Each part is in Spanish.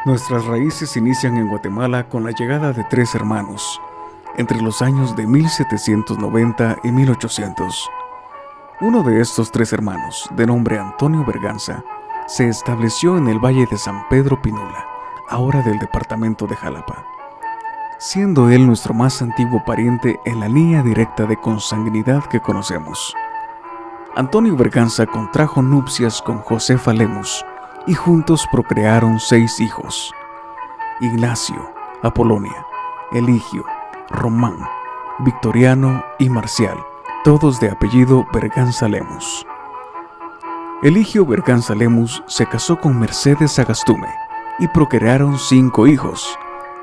Nuestras raíces inician en Guatemala con la llegada de 3 hermanos, entre los años de 1790 y 1800. Uno de estos 3 hermanos, de nombre Antonio Berganza, se estableció en el Valle de San Pedro Pinula, ahora del departamento de Jalapa, siendo él nuestro más antiguo pariente en la línea directa de consanguinidad que conocemos. Antonio Berganza contrajo nupcias con Josefa Lemus y juntos procrearon 6 hijos: Ignacio, Apolonia, Eligio, Román, Victoriano y Marcial, todos de apellido Berganza Lemus. Eligio Berganza Lemus se casó con Mercedes Sagastume y procrearon 5 hijos: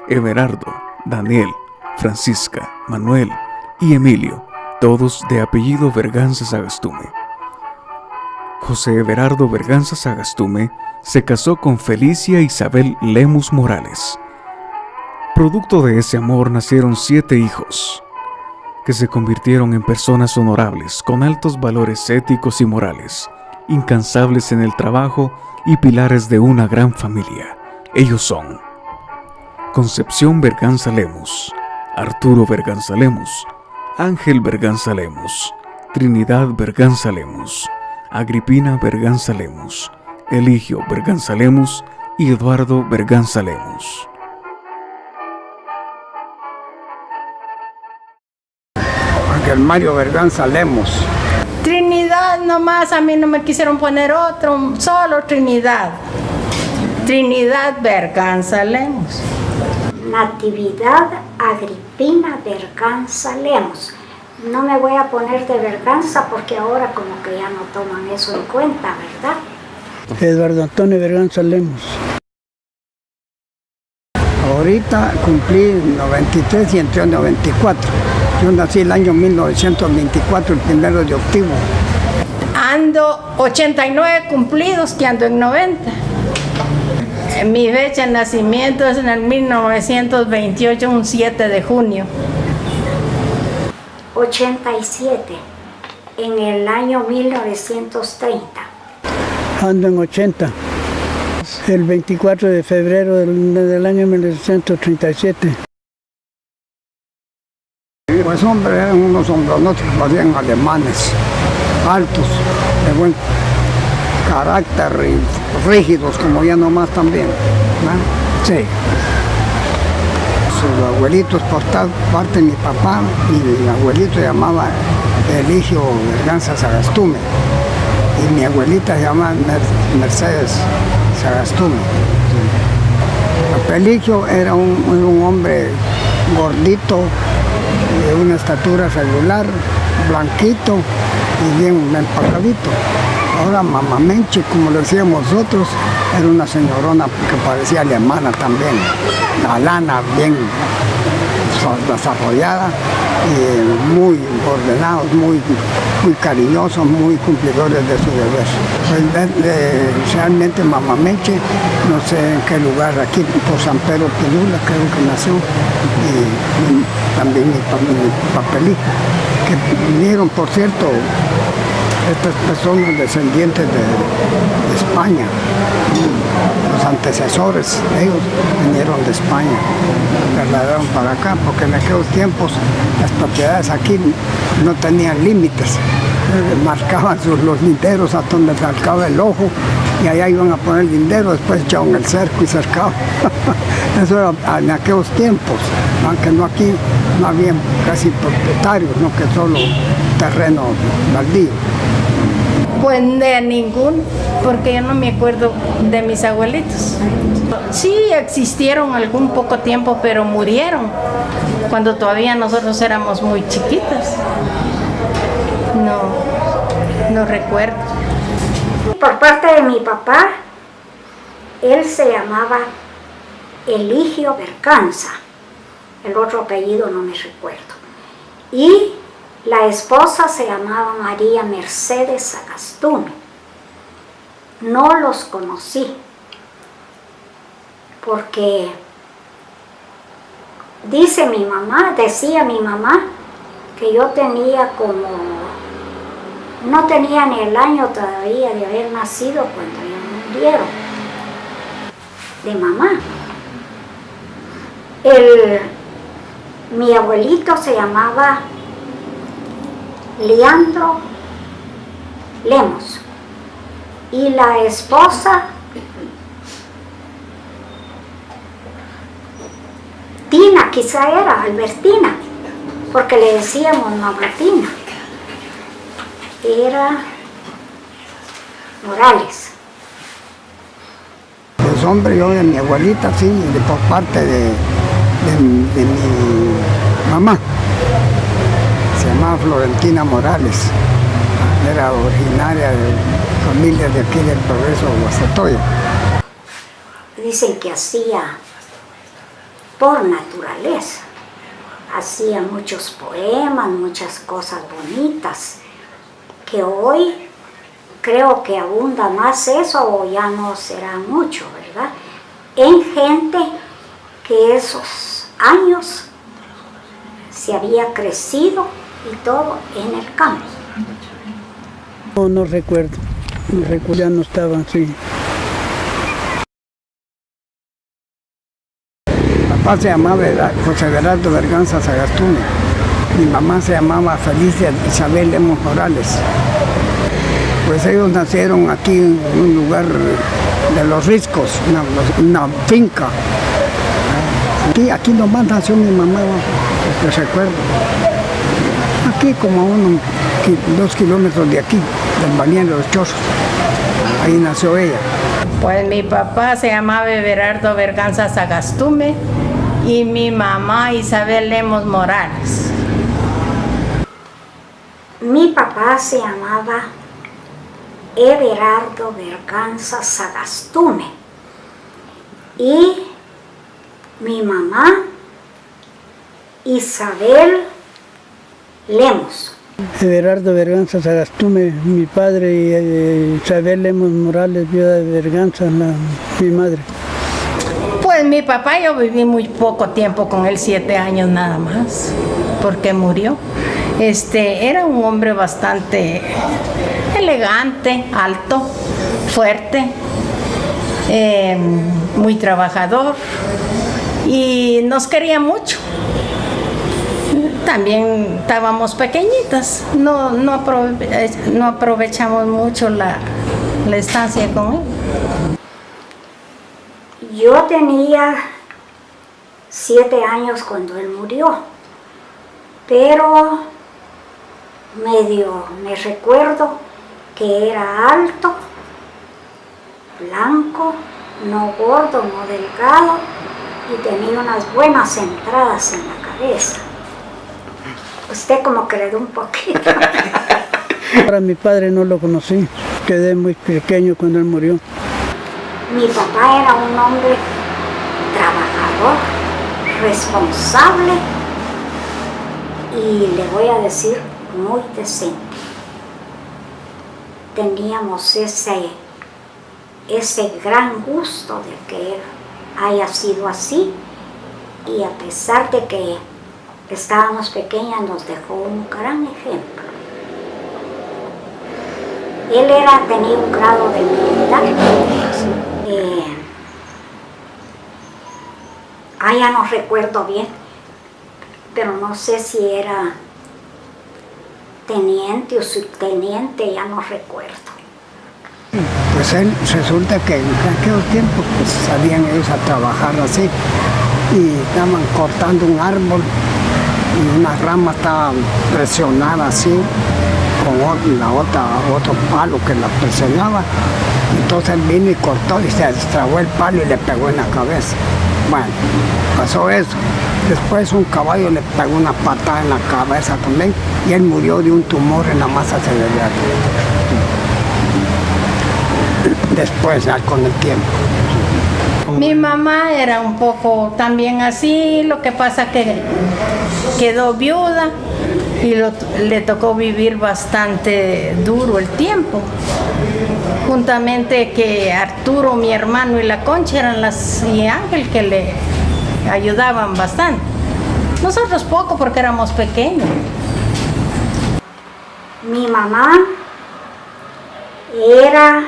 Everardo, Daniel, Francisca, Manuel y Emilio, todos de apellido Berganza Sagastume. José Everardo Berganza Sagastume se casó con Felicia Isabel Lemus Morales. Producto de ese amor nacieron 7 hijos, que se convirtieron en personas honorables, con altos valores éticos y morales, incansables en el trabajo y pilares de una gran familia. Ellos son Concepción Berganza Lemus, Arturo Berganza Lemus, Ángel Berganza Lemus, Trinidad Berganza Lemus, Agripina Berganza Lemus, Eligio Berganza Lemus y Eduardo Berganza Lemus. Ángel Mario Berganza Lemus. Trinidad nomás, a mí no me quisieron poner otro, solo Trinidad. Trinidad Berganza Lemus. Natividad Agripina Berganza Lemus. No me voy a poner de Berganza porque ahora como que ya no toman eso en cuenta, ¿verdad? Eduardo Antonio Berganza Lemus. Ahorita cumplí 93 y entré en 94. Yo nací el año 1924, el 1 de octubre. Ando 89 cumplidos, que ando en 90. Mi fecha de nacimiento es en el 1928, un 7 de junio. 87, en el año 1930. Ando en 80, el 24 de febrero del año 1937. Pues hombre, eran unos hombronotes que parecían alemanes, altos, de buen carácter y rígidos como ya nomás también, ¿no? Sí. Sus abuelitos por parte de mi papá, mi abuelito se llamaba Eligio Berganza Sagastume y mi abuelita se llamaba Mercedes Sagastume. Eligio era un hombre gordito, de una estatura regular, blanquito y bien empacadito. Ahora Mamá Menche, como le decíamos nosotros, era una señorona que parecía alemana también, galana, bien desarrollada, y muy ordenados, muy cariñosos, muy cumplidores de su deber. Pues realmente Mamá Menche, no sé en qué lugar, aquí por San Pedro Pinula creo que nació, y también mi papelito, que vinieron, por cierto, estas personas descendientes de España, los antecesores, ellos vinieron de España, trasladaron para acá, porque en aquellos tiempos las propiedades aquí no tenían límites, marcaban los linderos hasta donde se alcanzaba el ojo, y allá iban a poner el lindero, después echaban el cerco y cercaban. Eso era en aquellos tiempos, aunque no aquí no había casi propietarios, no que solo terreno baldío. Pues de ninguno, porque yo no me acuerdo de mis abuelitos. Sí existieron algún poco tiempo, pero murieron cuando todavía nosotros éramos muy chiquitas. No recuerdo. Por parte de mi papá, él se llamaba Eligio Berganza, el otro apellido no me recuerdo. Y la esposa se llamaba María Mercedes Sagastume. No los conocí, porque decía mi mamá, que yo tenía no tenía ni el año todavía de haber nacido cuando ellos murieron. de mamá. Mi abuelito se llamaba Leandro Lemos y la esposa Tina, quizá era Albertina, porque le decíamos mamá Tina. Era Morales. Pues hombre, yo de mi abuelita, sí, por parte de mi mamá. Se llamaba Florentina Morales. Era originaria de familia de aquí del Progreso de Guastatoya. Dicen que hacía por naturaleza. Hacía muchos poemas, muchas cosas bonitas, que hoy creo que abunda más eso o ya no será mucho, ¿verdad? En gente que esos años se había crecido y todo en el campo. No recuerdo, ya no estaban así. Mi papá se llamaba José Gerardo Berganza Sagastume. Mi mamá se llamaba Felicia Isabel Lemos Morales. Pues ellos nacieron aquí en un lugar de Los Riscos, una finca. Aquí nomás nació mi mamá, que recuerdo. Aquí como a unos 2 kilómetros de aquí, del balneario de Los Chozos. Ahí nació ella. Pues mi papá se llamaba Everardo Berganza Sagastume y mi mamá Isabel Lemos Morales. Mi papá se llamaba Everardo Berganza Sagastume y mi mamá Isabel Lemos. Everardo Berganza Sagastume, mi padre, y Isabel Lemos Morales, viuda de Berganza, mi madre. Pues mi papá yo viví muy poco tiempo con él, 7 años nada más, porque murió. Era un hombre bastante elegante, alto, fuerte, muy trabajador y nos quería mucho. También estábamos pequeñitas, no aprovechamos mucho la estancia con él. Yo tenía 7 años cuando él murió, pero me recuerdo que era alto, blanco, no gordo, no delgado y tenía unas buenas entradas en la cabeza. Usted como que le dio un poquito. Para mi padre no lo conocí, quedé muy pequeño cuando él murió. Mi papá era un hombre trabajador, responsable y le voy a decir muy decente. Teníamos ese gran gusto de que él haya sido así y a pesar de que estábamos pequeñas nos dejó un gran ejemplo. Él tenía un grado de militar. Ya no recuerdo bien, pero no sé si era teniente o subteniente, ya no recuerdo. Pues él resulta que en aquellos tiempos pues salían ellos a trabajar así y estaban cortando un árbol y una rama estaba presionada así con otro palo que la presionaba. Entonces él vino y cortó y se destrabó el palo y le pegó en la cabeza. Bueno, pasó eso. Después un caballo le pegó una patada en la cabeza también y él murió de un tumor en la masa cerebral. Después, ya con el tiempo. Mi mamá era un poco también así, lo que pasa que quedó viuda y le tocó vivir bastante duro el tiempo. Juntamente que Arturo, mi hermano y la Concha y Ángel que le ayudaban bastante. Nosotros poco porque éramos pequeños. Mi mamá era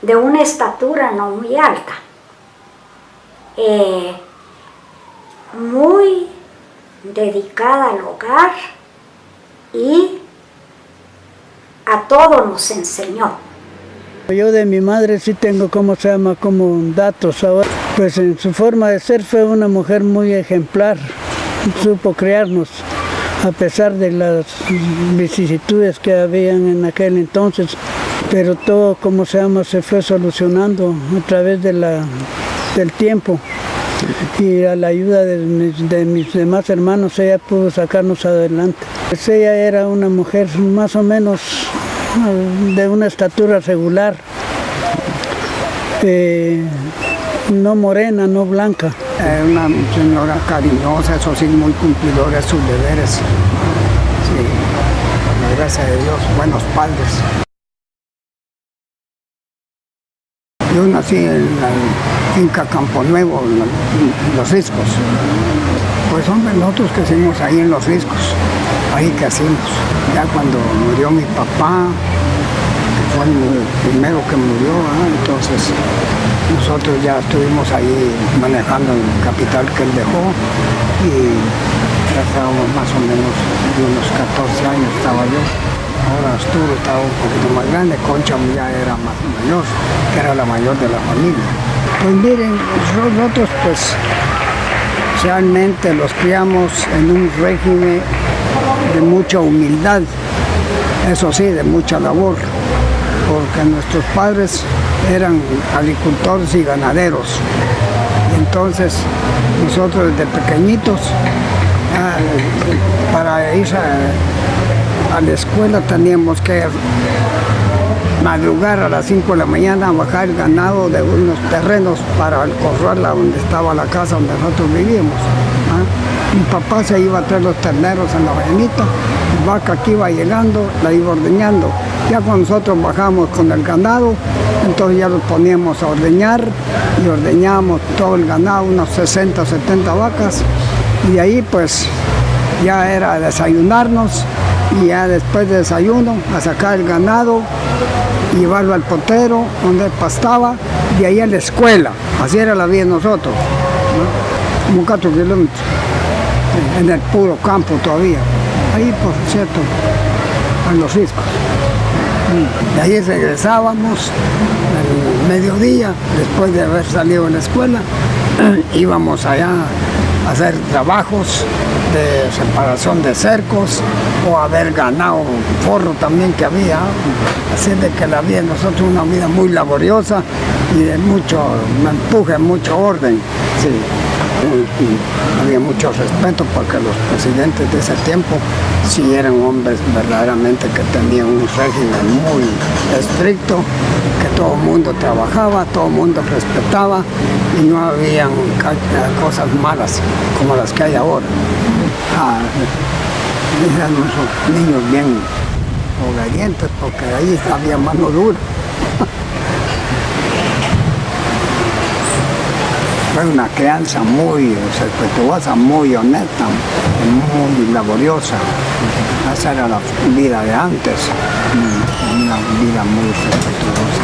de una estatura no muy alta, muy dedicada al hogar y a todo nos enseñó. Yo de mi madre sí tengo, como datos ahora. Pues en su forma de ser fue una mujer muy ejemplar, supo criarnos a pesar de las vicisitudes que habían en aquel entonces, pero todo, se fue solucionando a través del tiempo. Y a la ayuda de mis demás hermanos, ella pudo sacarnos adelante. Pues ella era una mujer más o menos de una estatura regular, no morena, no blanca. Una señora cariñosa, eso sí, muy cumplidora de sus deberes. Sí, gracias a Dios, buenos padres. Yo nací en la finca Campo Nuevo, en Los Riscos. Pues hombre, nosotros crecimos ahí en Los Riscos, ahí crecimos. Ya cuando murió mi papá, que fue el primero que murió, entonces nosotros ya estuvimos ahí manejando el capital que él dejó y ya estábamos más o menos de unos 14 años estaba yo. Ahora Arturo estaba un poquito más grande, Concha ya era más mayor, que era la mayor de la familia. Pues miren, nosotros pues realmente los criamos en un régimen de mucha humildad, eso sí, de mucha labor, porque nuestros padres eran agricultores y ganaderos. Y entonces nosotros desde pequeñitos, para ir a la escuela teníamos que madrugar a las 5 de la mañana, bajar el ganado de unos terrenos para el corral donde estaba la casa donde nosotros vivíamos. Mi papá se iba a traer los terneros en la mañanita, la vaca que iba llegando la iba ordeñando. Ya cuando nosotros bajamos con el ganado, entonces ya los poníamos a ordeñar y ordeñábamos todo el ganado, unas 60 70 vacas, y de ahí pues ya era desayunarnos y ya después de desayuno a sacar el ganado, llevarlo al potero donde pastaba, de ahí a la escuela. Así era la vida de nosotros, ¿no? Como 4 kilómetros, en el puro campo todavía. Ahí, por cierto, en Los Riscos. De ahí regresábamos al mediodía, después de haber salido de la escuela, íbamos allá a hacer trabajos de separación de cercos o haber ganado forro también que había, así de que la vida de nosotros una vida muy laboriosa y de mucho empuje, mucho orden, sí. Y había mucho respeto porque los presidentes de ese tiempo sí eran hombres verdaderamente que tenían un régimen muy estricto, que todo el mundo trabajaba, todo el mundo respetaba y no habían cosas malas como las que hay ahora. Eran unos niños bien obedientes porque ahí había mano dura. Fue una crianza muy respetuosa, muy honesta, muy laboriosa. Esa era la vida de antes, una vida muy respetuosa,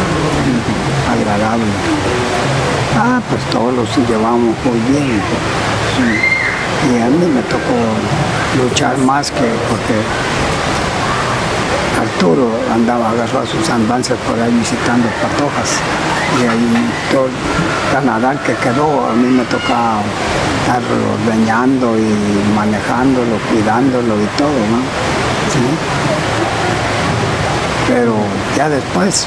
agradable. Pues todos los llevamos muy bien. Y a mí me tocó luchar más que porque Arturo andaba agarrado a sus andanzas por ahí visitando patojas y ahí todo el ganadal que quedó a mí me tocaba estar ordeñando y manejándolo, cuidándolo y todo, ¿no? ¿Sí? Pero ya después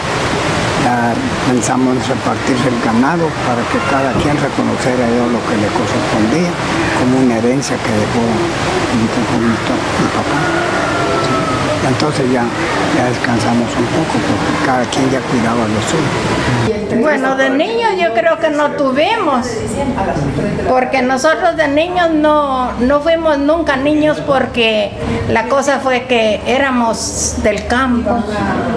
ya pensamos en repartirse el ganado para que cada quien reconociera lo que le correspondía como una herencia que dejó mi papá. ¿Sí? Y entonces ya descansamos un poco porque cada quien ya cuidaba lo suyo. Bueno, de niños yo creo que no tuvimos, porque nosotros de niños no fuimos nunca niños porque la cosa fue que éramos del campo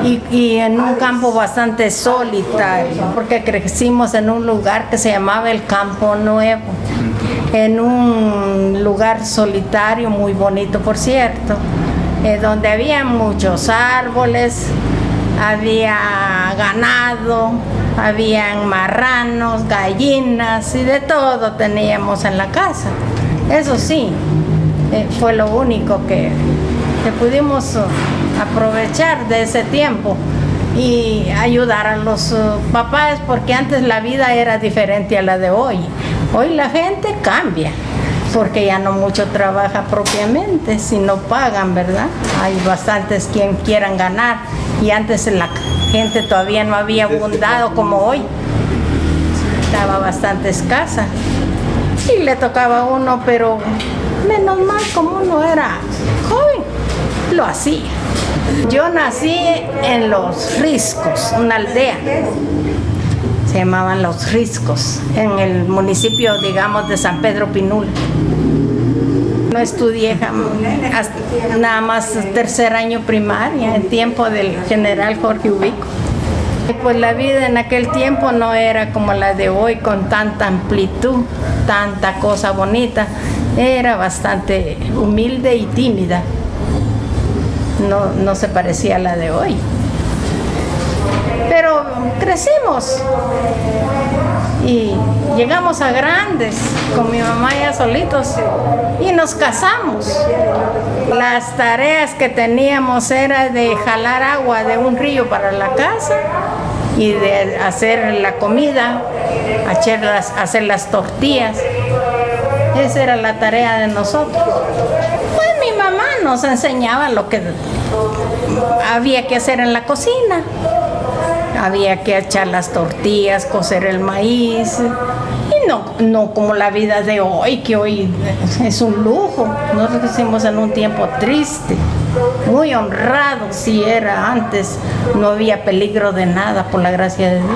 y en un campo bastante solitario, porque crecimos en un lugar que se llamaba el Campo Nuevo, en un lugar solitario muy bonito, por cierto, donde había muchos árboles, había ganado, Habían marranos, gallinas y de todo teníamos en la casa. Eso sí, fue lo único que pudimos aprovechar de ese tiempo y ayudar a los papás, porque antes la vida era diferente a la de hoy. Hoy la gente cambia, porque ya no mucho trabaja propiamente, si no pagan, ¿verdad? Hay bastantes quien quieran ganar, y antes la gente todavía no había abundado como hoy. Estaba bastante escasa y le tocaba a uno, pero menos mal, como uno era joven, lo hacía. Yo nací en Los Riscos, una aldea, se llamaban Los Riscos, en el municipio, digamos, de San Pedro Pinula. No estudié nada más tercer año primaria, en tiempo del general Jorge Ubico. Pues la vida en aquel tiempo no era como la de hoy, con tanta amplitud, tanta cosa bonita. Era bastante humilde y tímida. No se parecía a la de hoy. Pero crecimos y llegamos a grandes con mi mamá ya solitos y nos casamos. Las tareas que teníamos era de jalar agua de un río para la casa y de hacer la comida, hacer las tortillas. Esa era la tarea de nosotros. Pues mi mamá nos enseñaba lo que había que hacer en la cocina. Había que echar las tortillas, cocer el maíz, y no como la vida de hoy, que hoy es un lujo. Nosotros crecimos en un tiempo triste, muy honrado, si era antes, no había peligro de nada, por la gracia de Dios.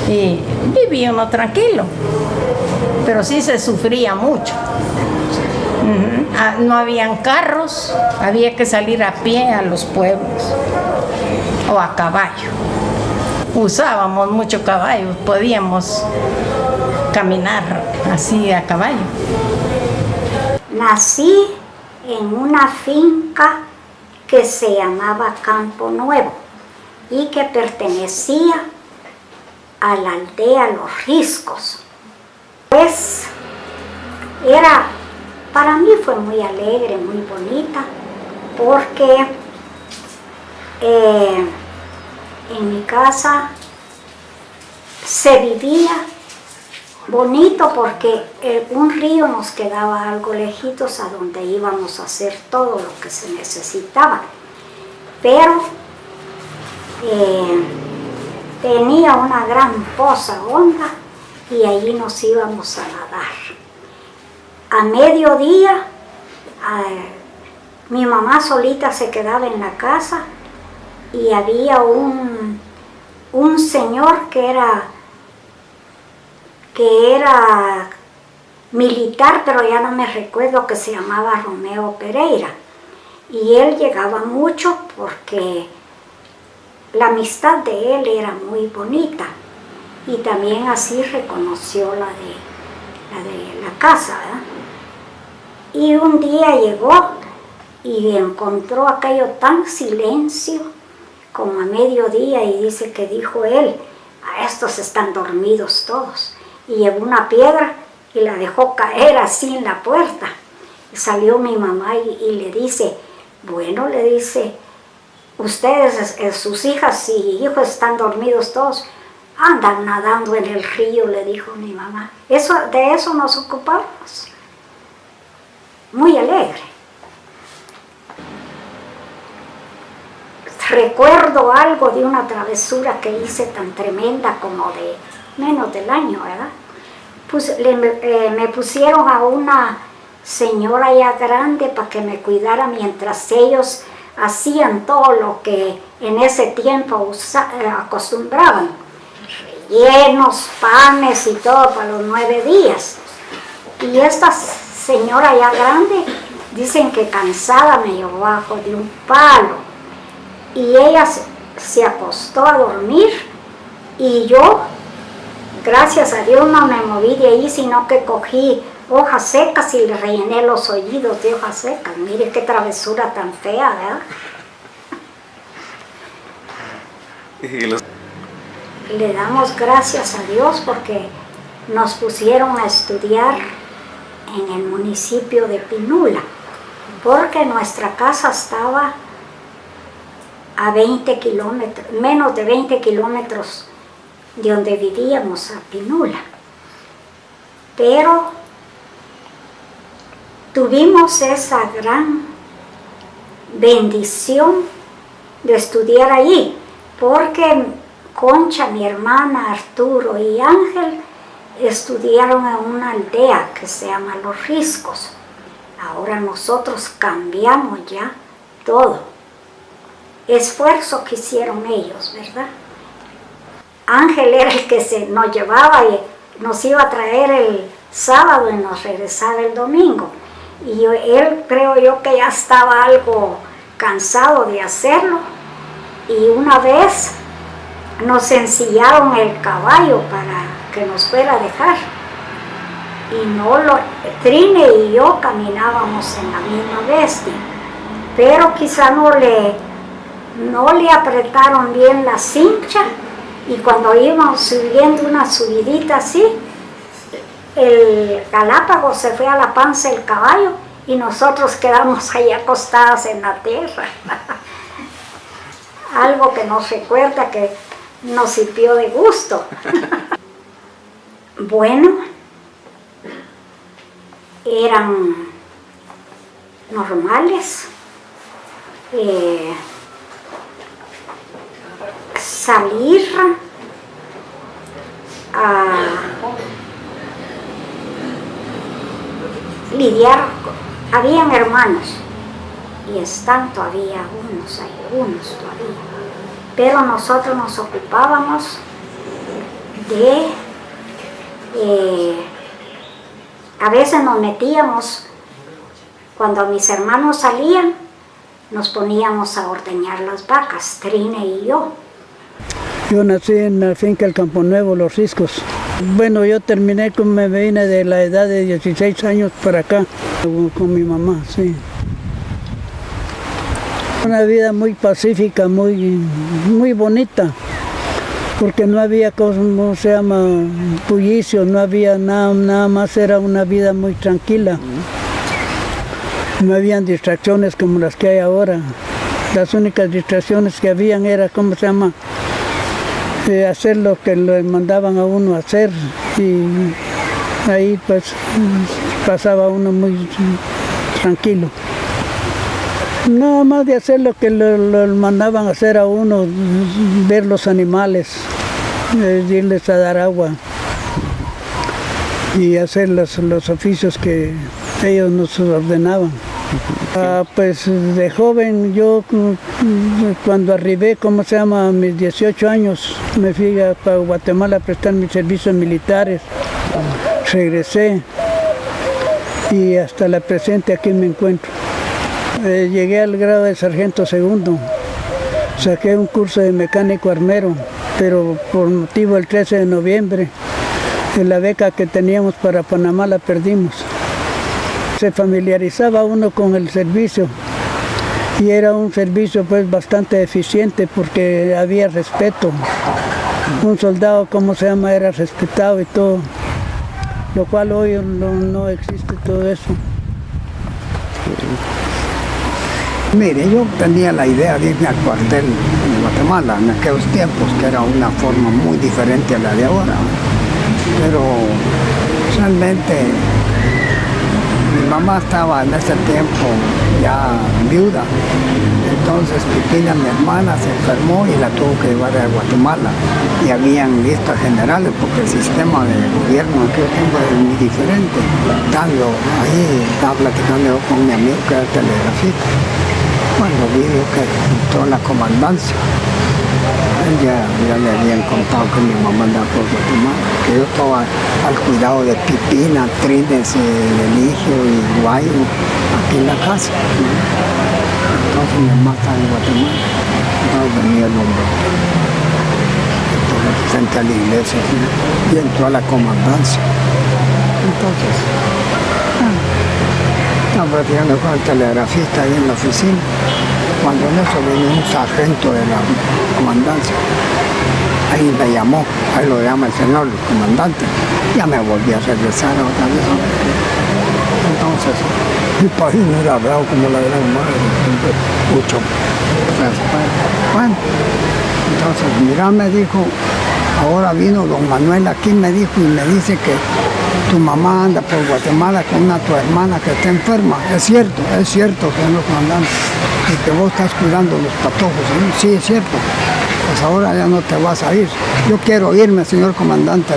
Y vivía uno tranquilo, pero sí se sufría mucho. No habían carros, había que salir a pie a los pueblos o a caballo. Usábamos mucho caballo, podíamos caminar así a caballo. Nací en una finca que se llamaba Campo Nuevo y que pertenecía a la aldea Los Riscos. Pues para mí fue muy alegre, muy bonita, porque en mi casa se vivía bonito, porque un río nos quedaba algo lejitos a donde íbamos a hacer todo lo que se necesitaba, pero tenía una gran poza honda y allí nos íbamos a nadar. A mediodía mi mamá solita se quedaba en la casa y había un señor que era militar, pero ya no me recuerdo, que se llamaba Romeo Pereira. Y él llegaba mucho porque la amistad de él era muy bonita. Y también así reconoció la de la casa, ¿verdad? Y un día llegó y encontró aquello tan silencio como a mediodía, y dice que dijo él: a estos están dormidos todos. Y llevó una piedra y la dejó caer así en la puerta. Y salió mi mamá y le dice: bueno, le dice, ustedes, sus hijas y hijos están dormidos todos, andan nadando en el río, le dijo mi mamá. De eso nos ocupamos. Muy alegre. Recuerdo algo de una travesura que hice tan tremenda, como de menos del año, ¿verdad? Pues me pusieron a una señora ya grande para que me cuidara mientras ellos hacían todo lo que en ese tiempo acostumbraban. Rellenos, panes y todo para los 9 días. Y esta señora ya grande, dicen que cansada me llevó bajo de un palo. Y ella se acostó a dormir y yo, gracias a Dios, no me moví de ahí, sino que cogí hojas secas y le rellené los oídos de hojas secas. Mire qué travesura tan fea, ¿verdad? le damos gracias a Dios porque nos pusieron a estudiar en el municipio de Pinula, porque nuestra casa estaba a 20 kilómetros, menos de 20 kilómetros de donde vivíamos, a Pinula. Pero tuvimos esa gran bendición de estudiar allí, porque Concha, mi hermana, Arturo y Ángel estudiaron en una aldea que se llama Los Riscos. Ahora nosotros cambiamos ya todo. Esfuerzo que hicieron ellos, ¿verdad? Ángel era el que nos llevaba y nos iba a traer el sábado y nos regresaba el domingo. Y él, creo yo, que ya estaba algo cansado de hacerlo. Y una vez nos ensillaron el caballo para que nos fuera a dejar. Y Trine y yo caminábamos en la misma bestia. Pero quizá no le apretaron bien la cincha. Y cuando íbamos subiendo una subidita así, el galápago se fue a la panza del caballo y nosotros quedamos ahí acostadas en la tierra. Algo que nos recuerda que nos hipió de gusto. Bueno, eran normales. Salir a lidiar, habían hermanos y están todavía unos, hay unos todavía, pero nosotros nos ocupábamos de, a veces nos metíamos, cuando mis hermanos salían, nos poníamos a ordeñar las vacas, Trine y yo. Yo nací en la finca El Campo Nuevo, Los Riscos. Bueno, yo terminé me vine de la edad de 16 años para acá, con mi mamá, sí. Una vida muy pacífica, muy bonita, porque no había, ¿cómo se llama?, bullicio, no había nada más, era una vida muy tranquila. No habían distracciones como las que hay ahora. Las únicas distracciones que habían era, ¿cómo se llama?, hacer lo que le mandaban a uno a hacer, y ahí pues pasaba uno muy tranquilo. Nada más de hacer lo que le mandaban a hacer a uno, ver los animales, irles a dar agua y hacer los oficios que ellos nos ordenaban. Pues de joven yo, cuando arribé, ¿cómo se llama?, a mis 18 años, me fui para Guatemala a prestar mis servicios militares. Regresé y hasta la presente aquí me encuentro. Llegué al grado de sargento segundo, saqué un curso de mecánico armero, pero por motivo del 13 de noviembre, la beca que teníamos para Panamá la perdimos. Se familiarizaba uno con el servicio y era un servicio pues bastante eficiente porque había respeto. Un soldado, ¿cómo se llama?, era respetado y todo, lo cual hoy no existe todo eso. Mire, yo tenía la idea de irme al cuartel en Guatemala en aquellos tiempos, que era una forma muy diferente a la de ahora. Pero realmente mi mamá estaba en ese tiempo ya viuda. Entonces Pipina, mi hermana, se enfermó y la tuvo que llevar a Guatemala. Y habían listas generales porque el sistema de gobierno en aquel tiempo era muy diferente. Estando ahí, estaba platicando yo con mi amigo que era telegrafista. Cuando vi que entró en la comandancia, ya le habían contado que mi mamá andaba por Guatemala, que yo estaba al cuidado de Pipina, Trines, Eligio y Guayo, aquí en la casa. Entonces mi mamá estaba en Guatemala, no venía el hombre. Entonces frente a la iglesia, y entró a la comandancia. Entonces, estaba platicando con el telegrafista ahí en la oficina, cuando en eso venía un sargento de la comandancia. ahí me llamó, ahí lo llama el señor, el comandante, ya me volví a regresar otra vez. Entonces, mi padrino era bravo como la gran madre, mucho. Bueno, entonces, mira, me dijo, ahora vino don Manuel aquí, me dijo, y me dice que tu mamá anda por Guatemala con tu hermana que está enferma. Es cierto, señor comandante, y que vos estás cuidando los patojos. Sí, es cierto. Pues ahora ya no te vas a ir. Yo quiero irme, señor comandante.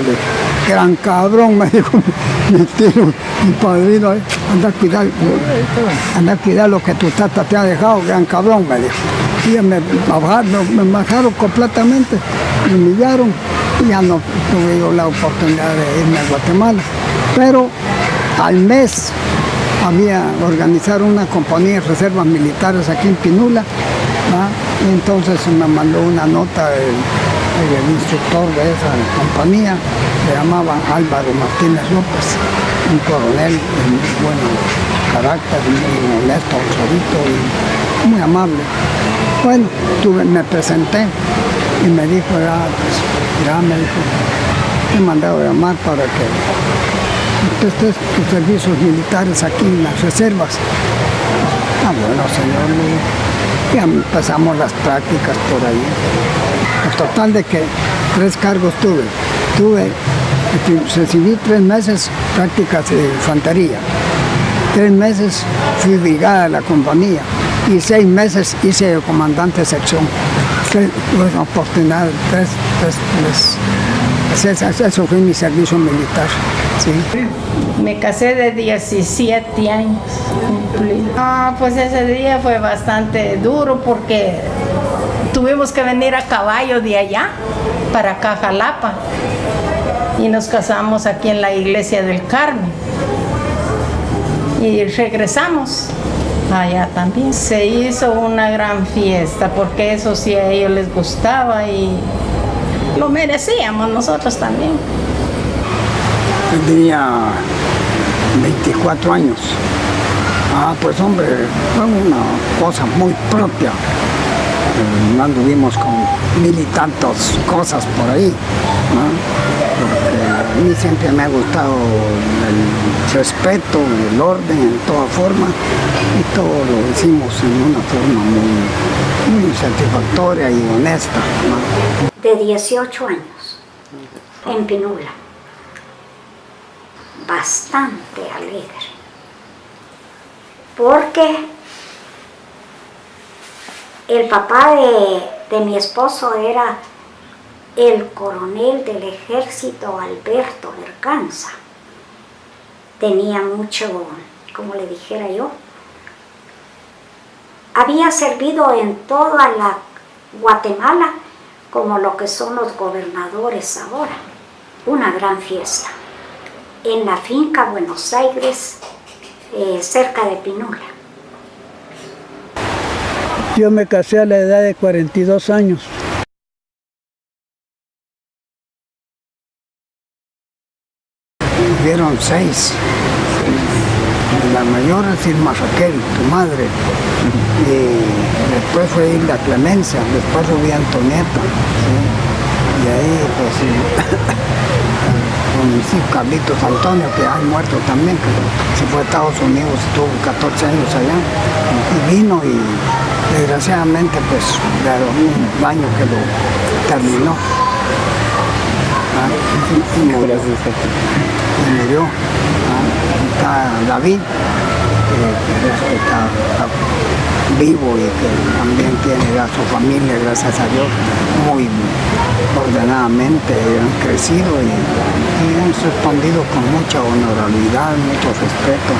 Gran cabrón, me dijo mi tío, mi padrino. Anda a cuidar lo que tu tata te ha dejado, gran cabrón, me dijo. Y me bajaron completamente, me humillaron. Y ya no tuve yo la oportunidad de irme a Guatemala. Pero al mes organizaron una compañía de reservas militares aquí en Pinula, ¿va? Y entonces me mandó una nota el instructor de esa compañía, se llamaba Álvaro Martínez López, un coronel de muy buen carácter, muy honesto, solito y muy amable. Bueno, me presenté y me dijo, me dijo, te he mandado a llamar para que prestes tus servicios militares aquí en las reservas. Ah, bueno, señor, ya empezamos las prácticas por ahí. El total de que 3 cargos recibí 3 meses prácticas de infantería, 3 meses fui brigada de la compañía y 6 meses hice de comandante de sección. Tuve la oportunidad de 3 meses. Eso fue mi servicio militar. ¿Sí? Me casé de 17 años. Pues ese día fue bastante duro porque tuvimos que venir a caballo de allá para acá, Jalapa. Y nos casamos aquí en la iglesia del Carmen. Y regresamos allá también. Se hizo una gran fiesta porque eso sí a ellos les gustaba y lo merecíamos nosotros también. Tenía 24 años. Pues hombre, fue una cosa muy propia. No anduvimos con 1000 y tantas cosas por ahí, ¿no? Porque a mí siempre me ha gustado el respeto, el orden en toda forma, y todo lo hicimos en una forma muy satisfactoria y honesta, ¿no? De 18 años, en Pinula, bastante alegre, porque el papá de mi esposo era el coronel del ejército Alberto Berganza. Tenía mucho, como le dijera yo, había servido en toda la Guatemala como lo que son los gobernadores ahora. Una gran fiesta en la finca Buenos Aires, cerca de Pinula. Yo me casé a la edad de 42 años. Vivieron 6. La mayor es Irma Raquel, tu madre. Y después fue Hilda Clemencia, después fue Antonieta. ¿Sí? Y ahí pues Carlitos Antonio, que ha muerto también, que se fue a Estados Unidos, estuvo 14 años allá. Y vino y desgraciadamente pues de un año que lo terminó. Y murió. Está David, que está vivo y que también tiene a su familia, gracias a Dios, muy ordenadamente han crecido y han respondido con mucha honorabilidad, mucho respeto.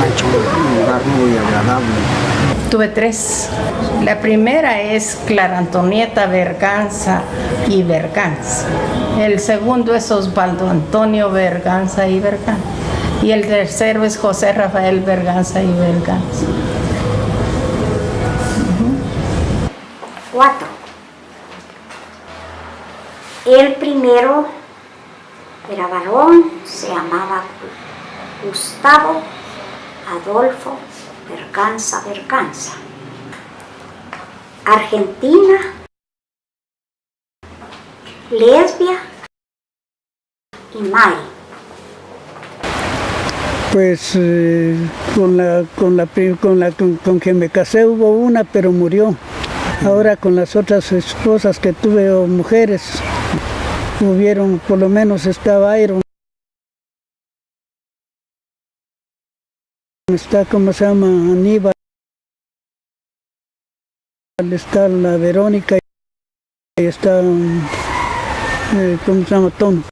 Ha hecho un lugar muy agradable. Tuve 3. La primera es Clara Antonieta Berganza y Berganza. El segundo es Osvaldo Antonio Berganza y Berganza. Y el tercero es José Rafael Berganza y Berganza. 4. El primero era varón, se llamaba Gustavo Adolfo Berganza Berganza. Argentina, Lesbia y Mari. Pues con quien me casé hubo una, pero murió. Ahora con las otras esposas que tuve o mujeres, hubieron, por lo menos estaba Iron, está, ¿cómo se llama? Aníbal, está la Verónica y está, ¿cómo se llama? Tono.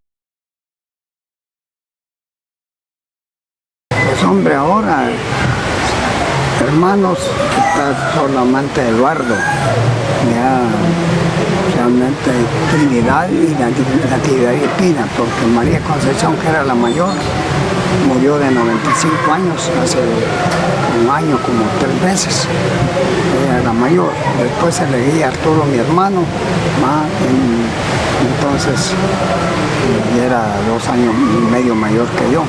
Pues hombre, ahora, hermanos, está solamente Eduardo, ya realmente Trinidad y Natividad y Pina, porque María Concepción, que era la mayor, murió de 95 años, hace un año, como 3 veces. Ella era la mayor. Después se le guía Arturo, mi hermano, entonces y era 2 años y medio mayor que yo.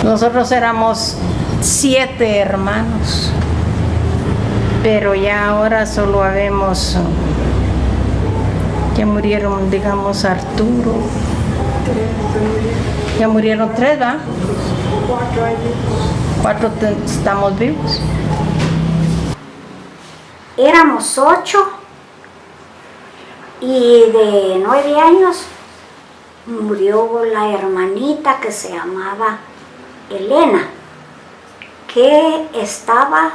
Nosotros éramos 7 hermanos, pero ya ahora solo habemos, ya murieron, digamos, Arturo, ya murieron 3, ¿va? 4 estamos vivos. Éramos 8 y de 9 años murió la hermanita que se llamaba Elena, que estaba,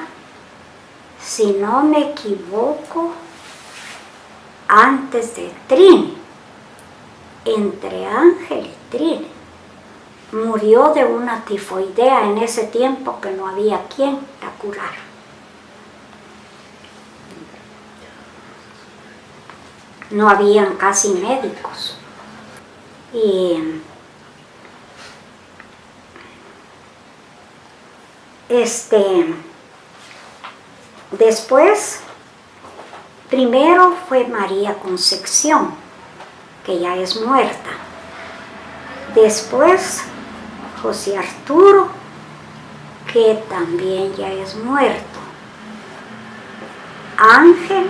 si no me equivoco, antes de Trini, entre Ángel y Trini. Murió de una tifoidea en ese tiempo que no había quien la curara. No habían casi médicos. Y después, primero fue María Concepción, que ya es muerta. Después José Arturo, que también ya es muerto. Ángel,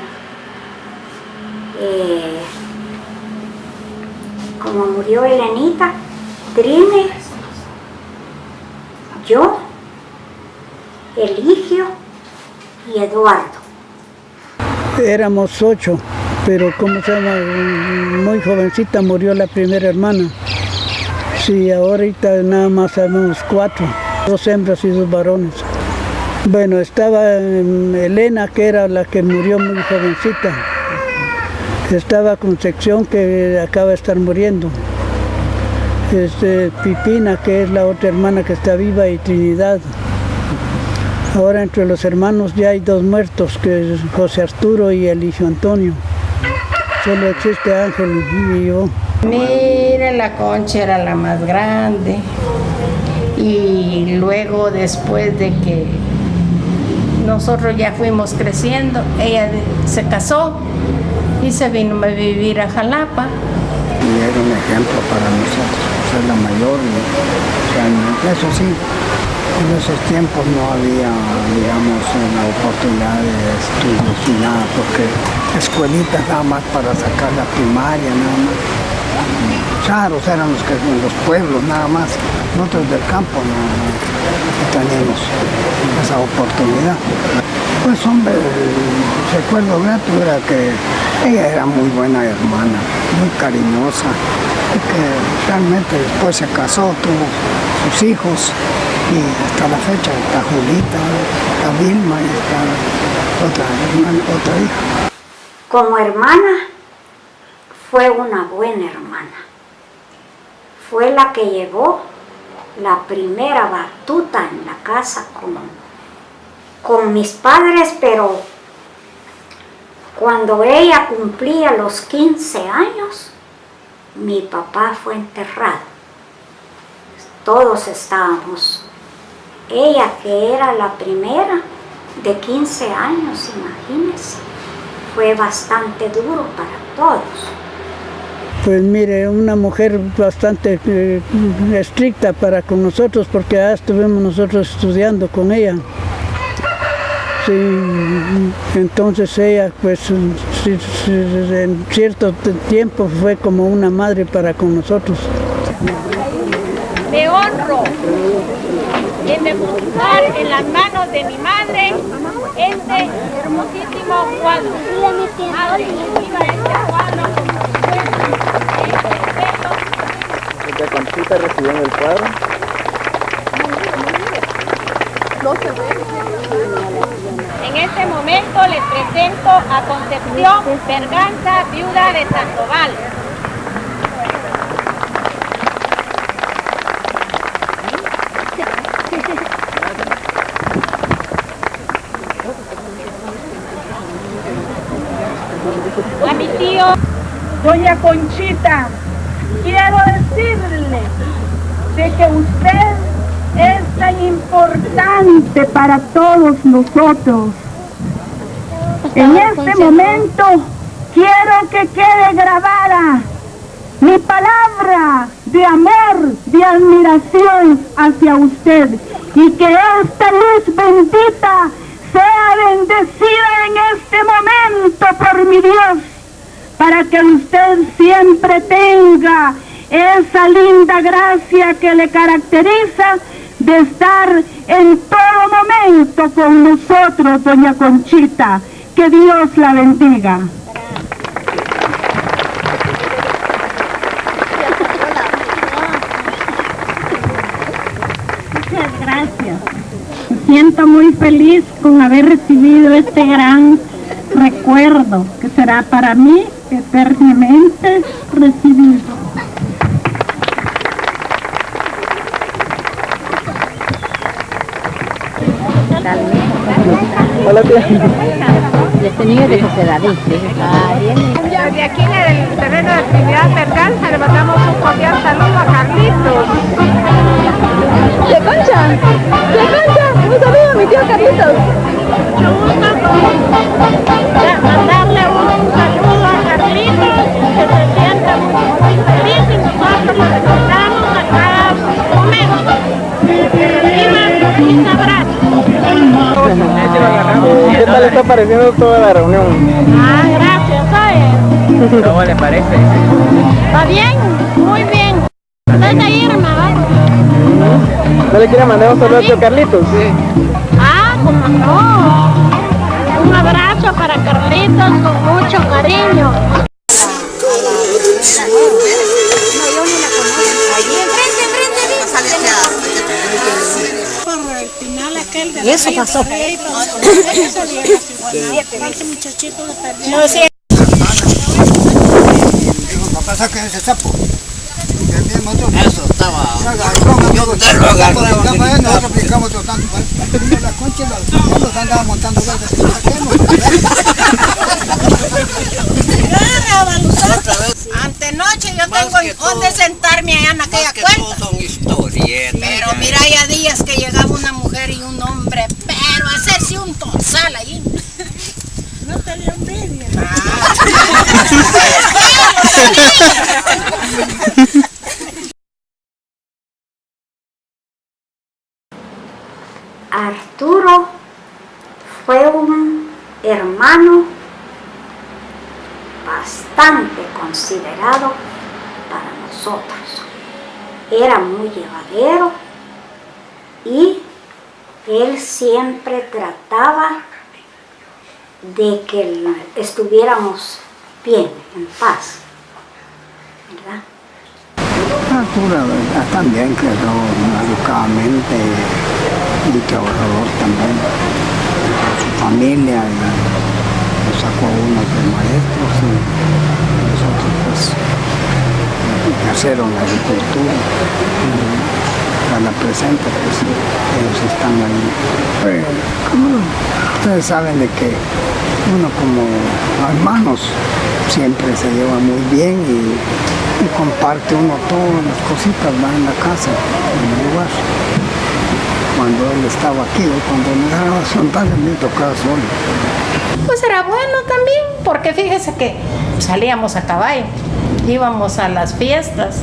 como murió Elenita, Trine, yo, Eligio y Eduardo. Éramos 8, pero ¿cómo se llama? Muy jovencita murió la primera hermana. Sí, ahorita nada más sabemos 4, 2 hembras y 2 varones. Bueno, estaba Elena, que era la que murió muy jovencita. Estaba Concepción, que acaba de estar muriendo. Pipina, que es la otra hermana que está viva, y Trinidad. Ahora entre los hermanos ya hay 2 muertos, que es José Arturo y Eligio Antonio. Solo existe Ángel y yo. Mire, la Concha era la más grande. Y luego, después de que nosotros ya fuimos creciendo, ella se casó y se vino a vivir a Jalapa. Y era un ejemplo para nosotros, ser la mayor. Y realmente, eso sí, en esos tiempos no había, digamos, la oportunidad de estudios y nada, porque escuelitas nada más para sacar la primaria, nada más. Charos eran los que en los pueblos nada más. Nosotros del campo no teníamos esa oportunidad. Pues hombre, el recuerdo grato era que ella era muy buena hermana, muy cariñosa, y que realmente después se casó, tuvo sus hijos, y hasta la fecha está Julita, está Vilma y está otra hija. Como hermana, fue una buena hermana. Fue la que llevó la primera batuta en la casa con mis padres, pero cuando ella cumplía los 15 años, mi papá fue enterrado. Todos estábamos. Ella, que era la primera de 15 años, imagínense, fue bastante duro para todos. Pues mire, una mujer bastante estricta para con nosotros, porque ya estuvimos nosotros estudiando con ella. Sí, entonces ella pues en cierto tiempo fue como una madre para con nosotros. Me honro en depositar en las manos de mi madre este hermosísimo cuadro. Madre, viva este cuadro. ¿Doña Conchita recibió el cuadro? En este momento les presento a Concepción Berganza, viuda de Sandoval. A mi tío. Doña Conchita, quiero decirle de que usted es tan importante para todos nosotros. En este momento quiero que quede grabada mi palabra de amor, de admiración hacia usted, y que esta luz bendita sea bendecida en este momento por mi Dios, para que usted siempre tenga esa linda gracia que le caracteriza de estar en todo momento con nosotros, doña Conchita. Que Dios la bendiga. Muchas gracias. Me siento muy feliz con haber recibido este gran recuerdo que será para mí eternamente recibido. Hola, tía. Este niño de sociedad, ¿viste? Desde aquí en el terreno de actividad Berganza le mandamos un cordial saludo a Carlitos. ¡De Concha! ¡De Concha! ¡Un saludo a mi tío Carlitos! Mucho gusto mandarle un saludo a Carlitos, que se sienta muy feliz y nosotros lo recordamos a cada momento. Un abrazo. ¿Qué tal está pareciendo toda la reunión? Gracias, oye. ¿Cómo le parece? ¿Va bien? Muy bien. ¿Dónde Irma? ¿No le quiere mandar un saludo a tío Carlitos? Sí. Como no. Un abrazo para Carlitos con mucho cariño. Y eso pasó. No sé. Papá, saca ese sapo. Eso estaba. Nosotros aplicamos tanto. La concha nos andaba montando vueltas. Antenoche yo tengo donde sentarme allá en aquella cuenta. Son historietas. Pero mira, hay días que llegaba una mujer y un hombre, pero a hacerse un torzal ahí. No tenía envidia. Arturo fue un hermano bastante considerado para nosotros. Era muy llevadero y él siempre trataba de que estuviéramos bien, en paz, ¿verdad? Arturo también quedó educadamente y trabajador también con su familia, y nos sacó a unos de maestros y nosotros pues nacieron la agricultura. A la presente pues ellos están ahí. Ustedes saben de que uno como hermanos siempre se lleva muy bien y comparte uno todas las cositas, va en la casa, en el lugar. Cuando él estaba aquí, cuando me daba sontar, me tocaba solo. Pues era bueno también, porque fíjese que salíamos a caballo, íbamos a las fiestas,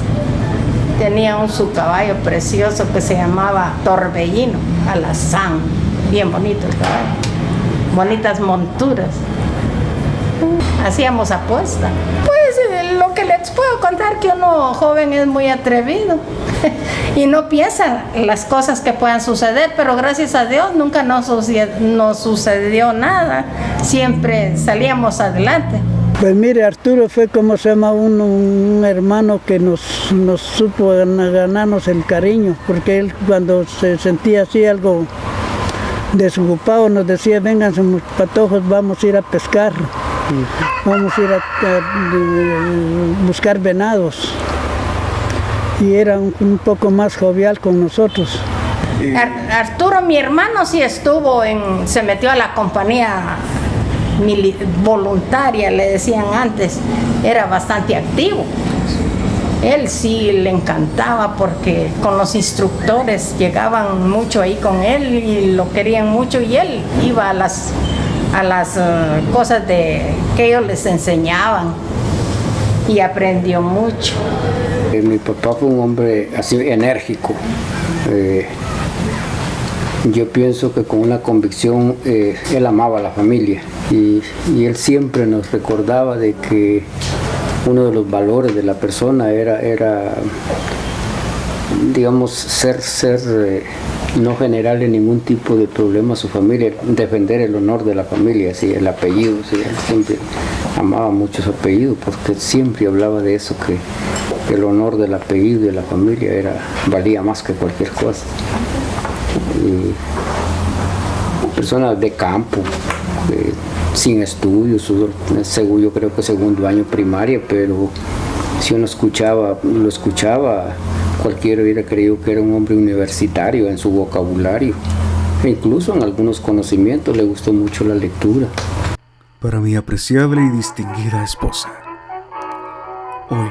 tenía su caballo precioso que se llamaba Torbellino, alazán, bien bonito el caballo. bonitas monturas. Hacíamos apuesta. Pues lo que les puedo contar, que uno joven es muy atrevido y no piensa las cosas que puedan suceder, pero gracias a Dios nunca nos sucedió nada, siempre salíamos adelante. Pues mire, Arturo fue como se llama un hermano que nos supo ganarnos el cariño, porque él cuando se sentía así algo desocupado nos decía: vénganse patojos, vamos a ir a pescar. Vamos a ir a buscar venados. Y era un poco más jovial con nosotros. Arturo, mi hermano, sí se metió a la compañía voluntaria, le decían antes. Era bastante activo. Él sí le encantaba porque con los instructores llegaban mucho ahí con él y lo querían mucho, y él iba a las cosas que ellos les enseñaban y aprendió mucho. Mi papá fue un hombre así enérgico. Yo pienso que con una convicción, él amaba a la familia y él siempre nos recordaba de que uno de los valores de la persona era digamos, ser no generarle ningún tipo de problema a su familia, defender el honor de la familia, ¿sí? El apellido, ¿sí? Él siempre amaba mucho su apellido porque siempre hablaba de eso, que el honor del apellido y de la familia valía más que cualquier cosa. Y personas de campo, sin estudios, yo creo que segundo año primaria, pero si uno lo escuchaba, cualquiera hubiera creído que era un hombre universitario en su vocabulario, e incluso en algunos conocimientos. Le gustó mucho la lectura. Para mi apreciable y distinguida esposa, hoy,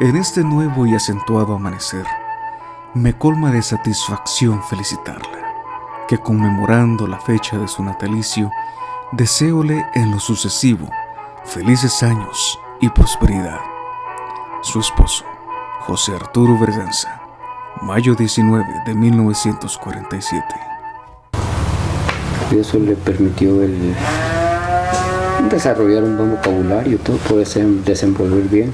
en este nuevo y acentuado amanecer, me colma de satisfacción felicitarla, que conmemorando la fecha de su natalicio, deséole en lo sucesivo felices años y prosperidad. Su esposo, José Arturo Berganza, mayo 19 de 1947. Y eso le permitió desarrollar un buen vocabulario, todo, poderse desenvolver bien.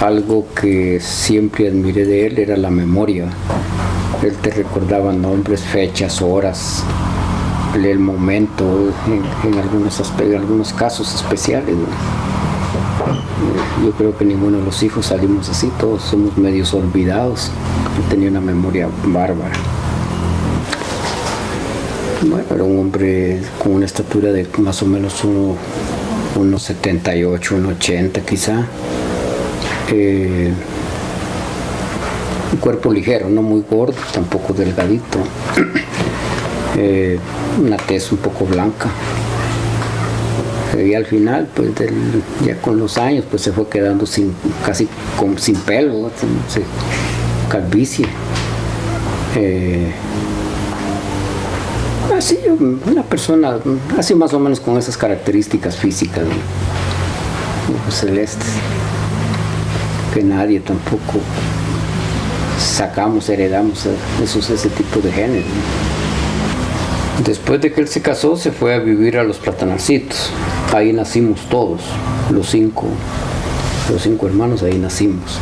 Algo que siempre admiré de él era la memoria. Él te recordaba nombres, fechas, horas, el momento, en algunos casos especiales, ¿no? Yo creo que ninguno de los hijos salimos así, todos somos medios olvidados. Él tenía una memoria bárbara. Bueno, era un hombre con una estatura de más o menos unos 78, unos 80 quizá. Un cuerpo ligero, no muy gordo, tampoco delgadito. Una tez un poco blanca. Y al final, pues ya con los años, pues se fue quedando casi sin pelo, calvicie. Así, una persona así más o menos con esas características físicas, ¿no? Celestes, que nadie tampoco heredamos ese tipo de genes, ¿no? Después de que él se casó, se fue a vivir a Los Platanarcitos. Ahí nacimos todos, los cinco hermanos, ahí nacimos.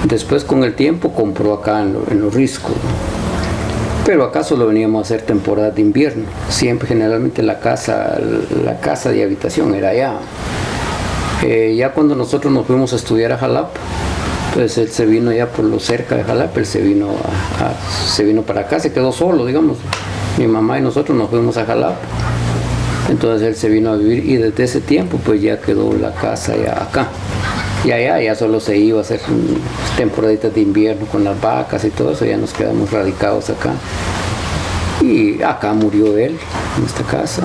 Después, con el tiempo, compró acá en Los Riscos. Pero acá solo veníamos a hacer temporada de invierno. Siempre, generalmente, la casa de habitación era allá. Ya cuando nosotros nos fuimos a estudiar a Jalapa, pues él se vino ya por lo cerca de Jalapa, él se vino para acá, se quedó solo, digamos. Mi mamá y nosotros nos fuimos a Jalapa. Entonces él se vino a vivir y desde ese tiempo pues ya quedó la casa ya acá. Y allá ya solo se iba a hacer temporaditas de invierno con las vacas y todo eso, ya nos quedamos radicados acá. Y acá murió él, en esta casa.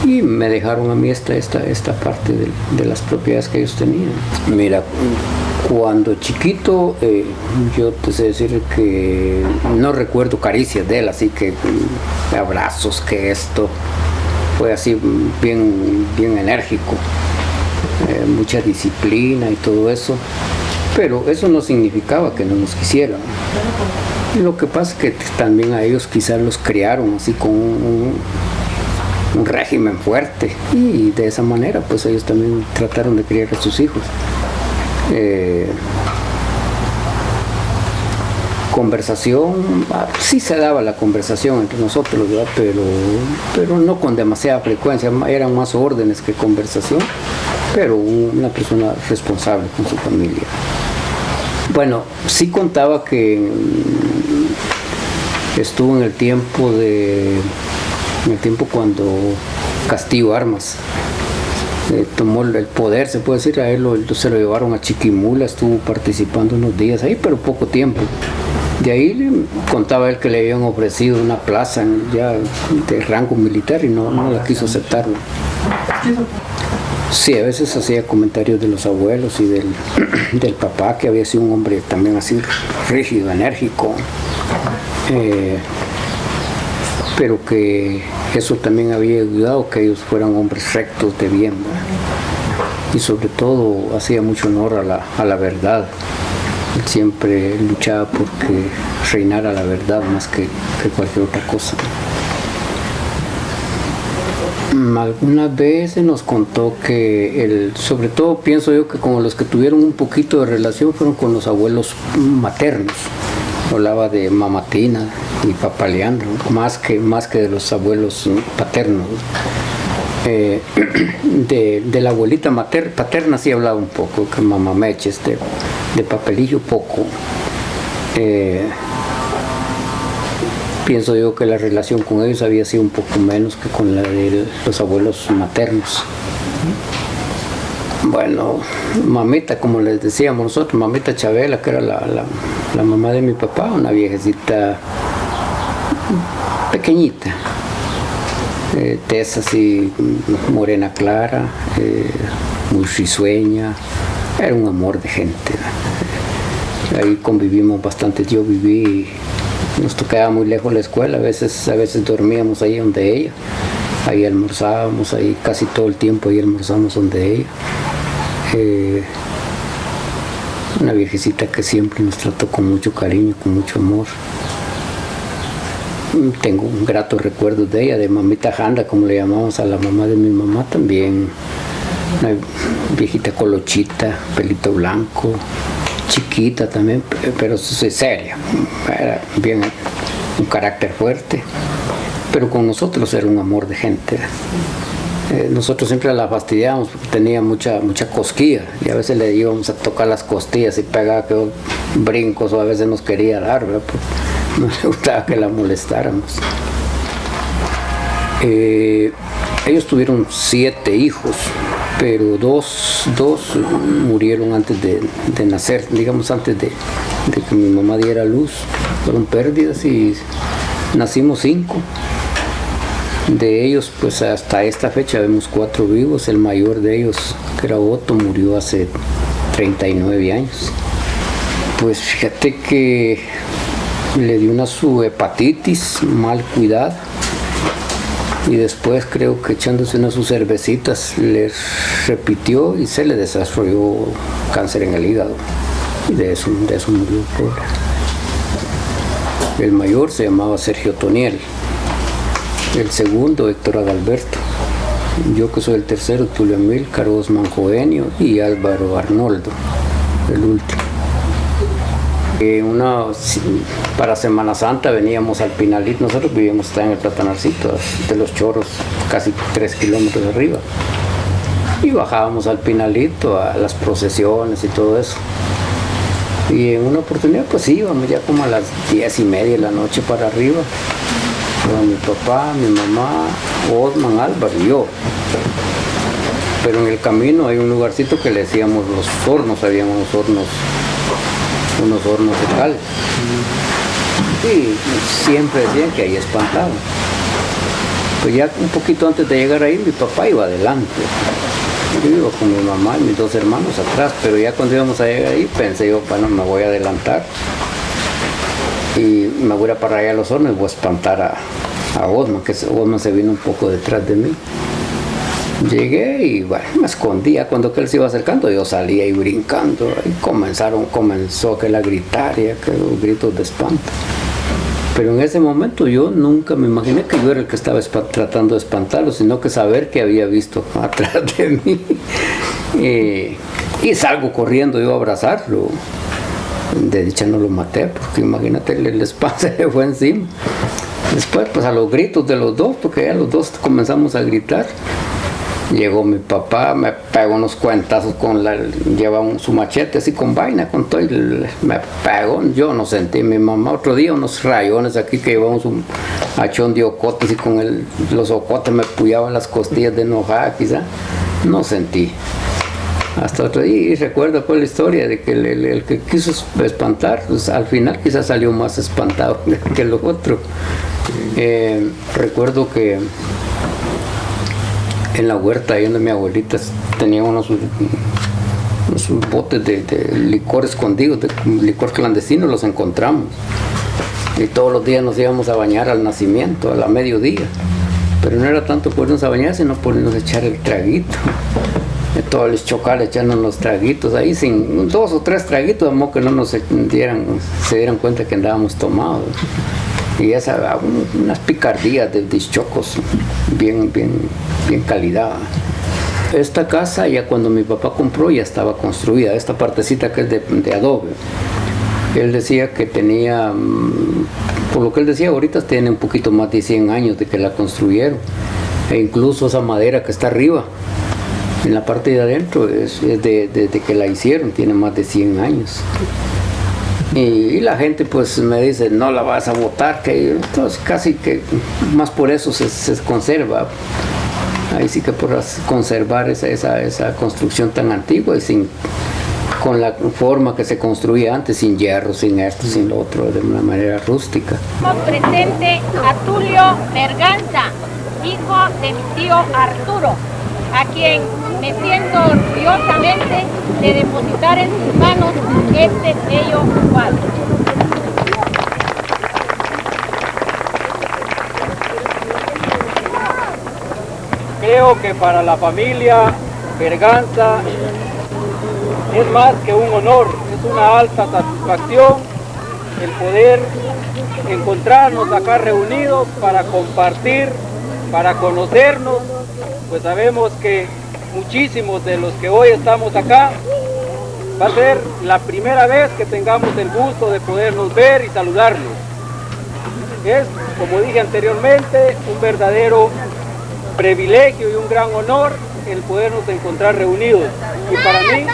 Y me dejaron a mí esta parte de las propiedades que ellos tenían. Mira, cuando chiquito, yo te sé decir que no recuerdo caricias de él, así que abrazos, que esto fue así bien enérgico, mucha disciplina y todo eso, pero eso no significaba que no nos quisieran. Lo que pasa es que también a ellos quizás los criaron así con un régimen fuerte, y de esa manera pues ellos también trataron de criar a sus hijos. Conversación, sí se daba la conversación entre nosotros, ¿verdad? Pero no con demasiada frecuencia, eran más órdenes que conversación, pero una persona responsable con su familia. Bueno, sí contaba que estuvo en el tiempo cuando Castillo Armas tomó el poder, se puede decir. A él se lo llevaron a Chiquimula, estuvo participando unos días ahí, pero poco tiempo. De ahí contaba él que le habían ofrecido una plaza ya de rango militar y no la quiso aceptar. Sí, a veces hacía comentarios de los abuelos y del papá, que había sido un hombre también así rígido, enérgico, pero que eso también había ayudado que ellos fueran hombres rectos de bien, ¿verdad? Y sobre todo hacía mucho honor a la verdad. Él siempre luchaba porque reinara la verdad más que cualquier otra cosa. Algunas veces nos contó que sobre todo pienso yo que como los que tuvieron un poquito de relación fueron con los abuelos maternos. Hablaba de Mamatina y Papá Leandro, más que de los abuelos paternos. De la abuelita paterna sí hablaba un poco, que Mamá Meches, de Papelillo poco. Pienso yo que la relación con ellos había sido un poco menos que con la de los abuelos maternos. Bueno, mamita, como les decíamos nosotros, mamita Chabela, que era la mamá de mi papá, una viejecita pequeñita, tez así, morena clara, muy risueña, era un amor de gente. Ahí convivimos bastante, yo viví, nos tocaba muy lejos la escuela, a veces dormíamos ahí donde ella, ahí almorzábamos, ahí casi todo el tiempo ahí almorzamos donde ella. Una viejecita que siempre nos trató con mucho cariño, con mucho amor. Tengo un grato recuerdo de ella, de mamita Janda, como le llamamos a la mamá de mi mamá también. Una viejita colochita, pelito blanco, chiquita también, pero seria. Era bien, un carácter fuerte, pero con nosotros era un amor de gente. Nosotros siempre la fastidiábamos porque tenía mucha cosquilla y a veces le íbamos a tocar las costillas y pegaba que brincos, o a veces nos quería dar, ¿verdad? No le gustaba que la molestáramos. Ellos tuvieron 7 hijos, pero dos murieron antes de nacer, digamos antes de que mi mamá diera luz. Fueron pérdidas y nacimos 5. De ellos, pues hasta esta fecha vemos 4 vivos. El mayor de ellos, que era Otto, murió hace 39 años. Pues fíjate que le dio su hepatitis mal cuidada y después creo que echándose unas sus cervecitas le repitió y se le desarrolló cáncer en el hígado y de eso murió pobre. El mayor se llamaba Sergio Toniel, el segundo Héctor Adalberto, yo que soy el tercero Tulio Amílcar, Osman Jovenio y Álvaro Arnoldo, el último. Para Semana Santa veníamos al Pinalito, nosotros vivíamos en el Platanarcito, de los Chorros, casi 3 kilómetros arriba, y bajábamos al Pinalito a las procesiones y todo eso. Y en una oportunidad pues íbamos ya como a las 10:30 de la noche para arriba, con mi papá, mi mamá, Osman, Álvaro y yo. Pero en el camino hay un lugarcito que le decíamos Los Hornos, había unos hornos de cal. Y siempre decían que ahí espantaban. Pues ya un poquito antes de llegar ahí, mi papá iba adelante. Yo iba con mi mamá y mis 2 hermanos atrás, pero ya cuando íbamos a llegar ahí, pensé yo, bueno, me voy a adelantar y me voy a parar allá a Los Hornos y voy a espantar a Osman, que Osman se vino un poco detrás de mí. Llegué y bueno, me escondía. Cuando él se iba acercando, yo salía y brincando. Y comenzó aquel a gritar, y aquellos gritos de espanto. Pero en ese momento yo nunca me imaginé que yo era el que estaba tratando de espantarlo, sino que saber que había visto atrás de mí. Y salgo corriendo yo a abrazarlo. De dicha no lo maté, porque imagínate, el espanto se le fue encima. Después, pues a los gritos de los dos, porque ya los dos comenzamos a gritar. Llegó mi papá, me pegó unos cuentazos llevaba su machete así con vaina, con todo, y me pegó. Yo no sentí. Mi mamá otro día unos rayones aquí que llevamos un hachón de ocotes y con los ocotes me pullaban las costillas de enojada quizá. No sentí. Hasta otro día, y recuerdo pues la historia de que el que quiso espantar, pues al final quizás salió más espantado que el otro. Recuerdo que en la huerta, ahí donde mi abuelita tenía unos botes de licor escondidos, de licor clandestino, los encontramos. Y todos los días nos íbamos a bañar al nacimiento, a la mediodía. Pero no era tanto por irnos a bañar, sino por irnos a echar el traguito. De todos los chocales echando los traguitos ahí, sin 2 o 3 traguitos, de modo que no se dieran cuenta que andábamos tomados. Y esa, unas picardías de chocos bien calidad. Esta casa ya cuando mi papá compró ya estaba construida, esta partecita que es de adobe. Él decía que tenía, por lo que él decía, ahorita tiene un poquito más de 100 años de que la construyeron. E incluso esa madera que está arriba, en la parte de adentro, es de que la hicieron, tiene más de 100 años. Y la gente pues me dice, no la vas a botar, que entonces casi que más por eso se conserva. Ahí sí que por conservar esa construcción tan antigua y con la forma que se construía antes, sin hierro, sin esto, sin lo otro, de una manera rústica. Presente a Tulio Berganza, hijo de mi tío Arturo, a quien me siento orgullosamente de depositar en sus manos este bello cuadro. Creo que para la familia Berganza es más que un honor, es una alta satisfacción el poder encontrarnos acá reunidos para compartir, para conocernos, pues sabemos que muchísimos de los que hoy estamos acá va a ser la primera vez que tengamos el gusto de podernos ver y saludarnos. Es, como dije anteriormente, un verdadero privilegio y un gran honor el podernos encontrar reunidos. Y para mí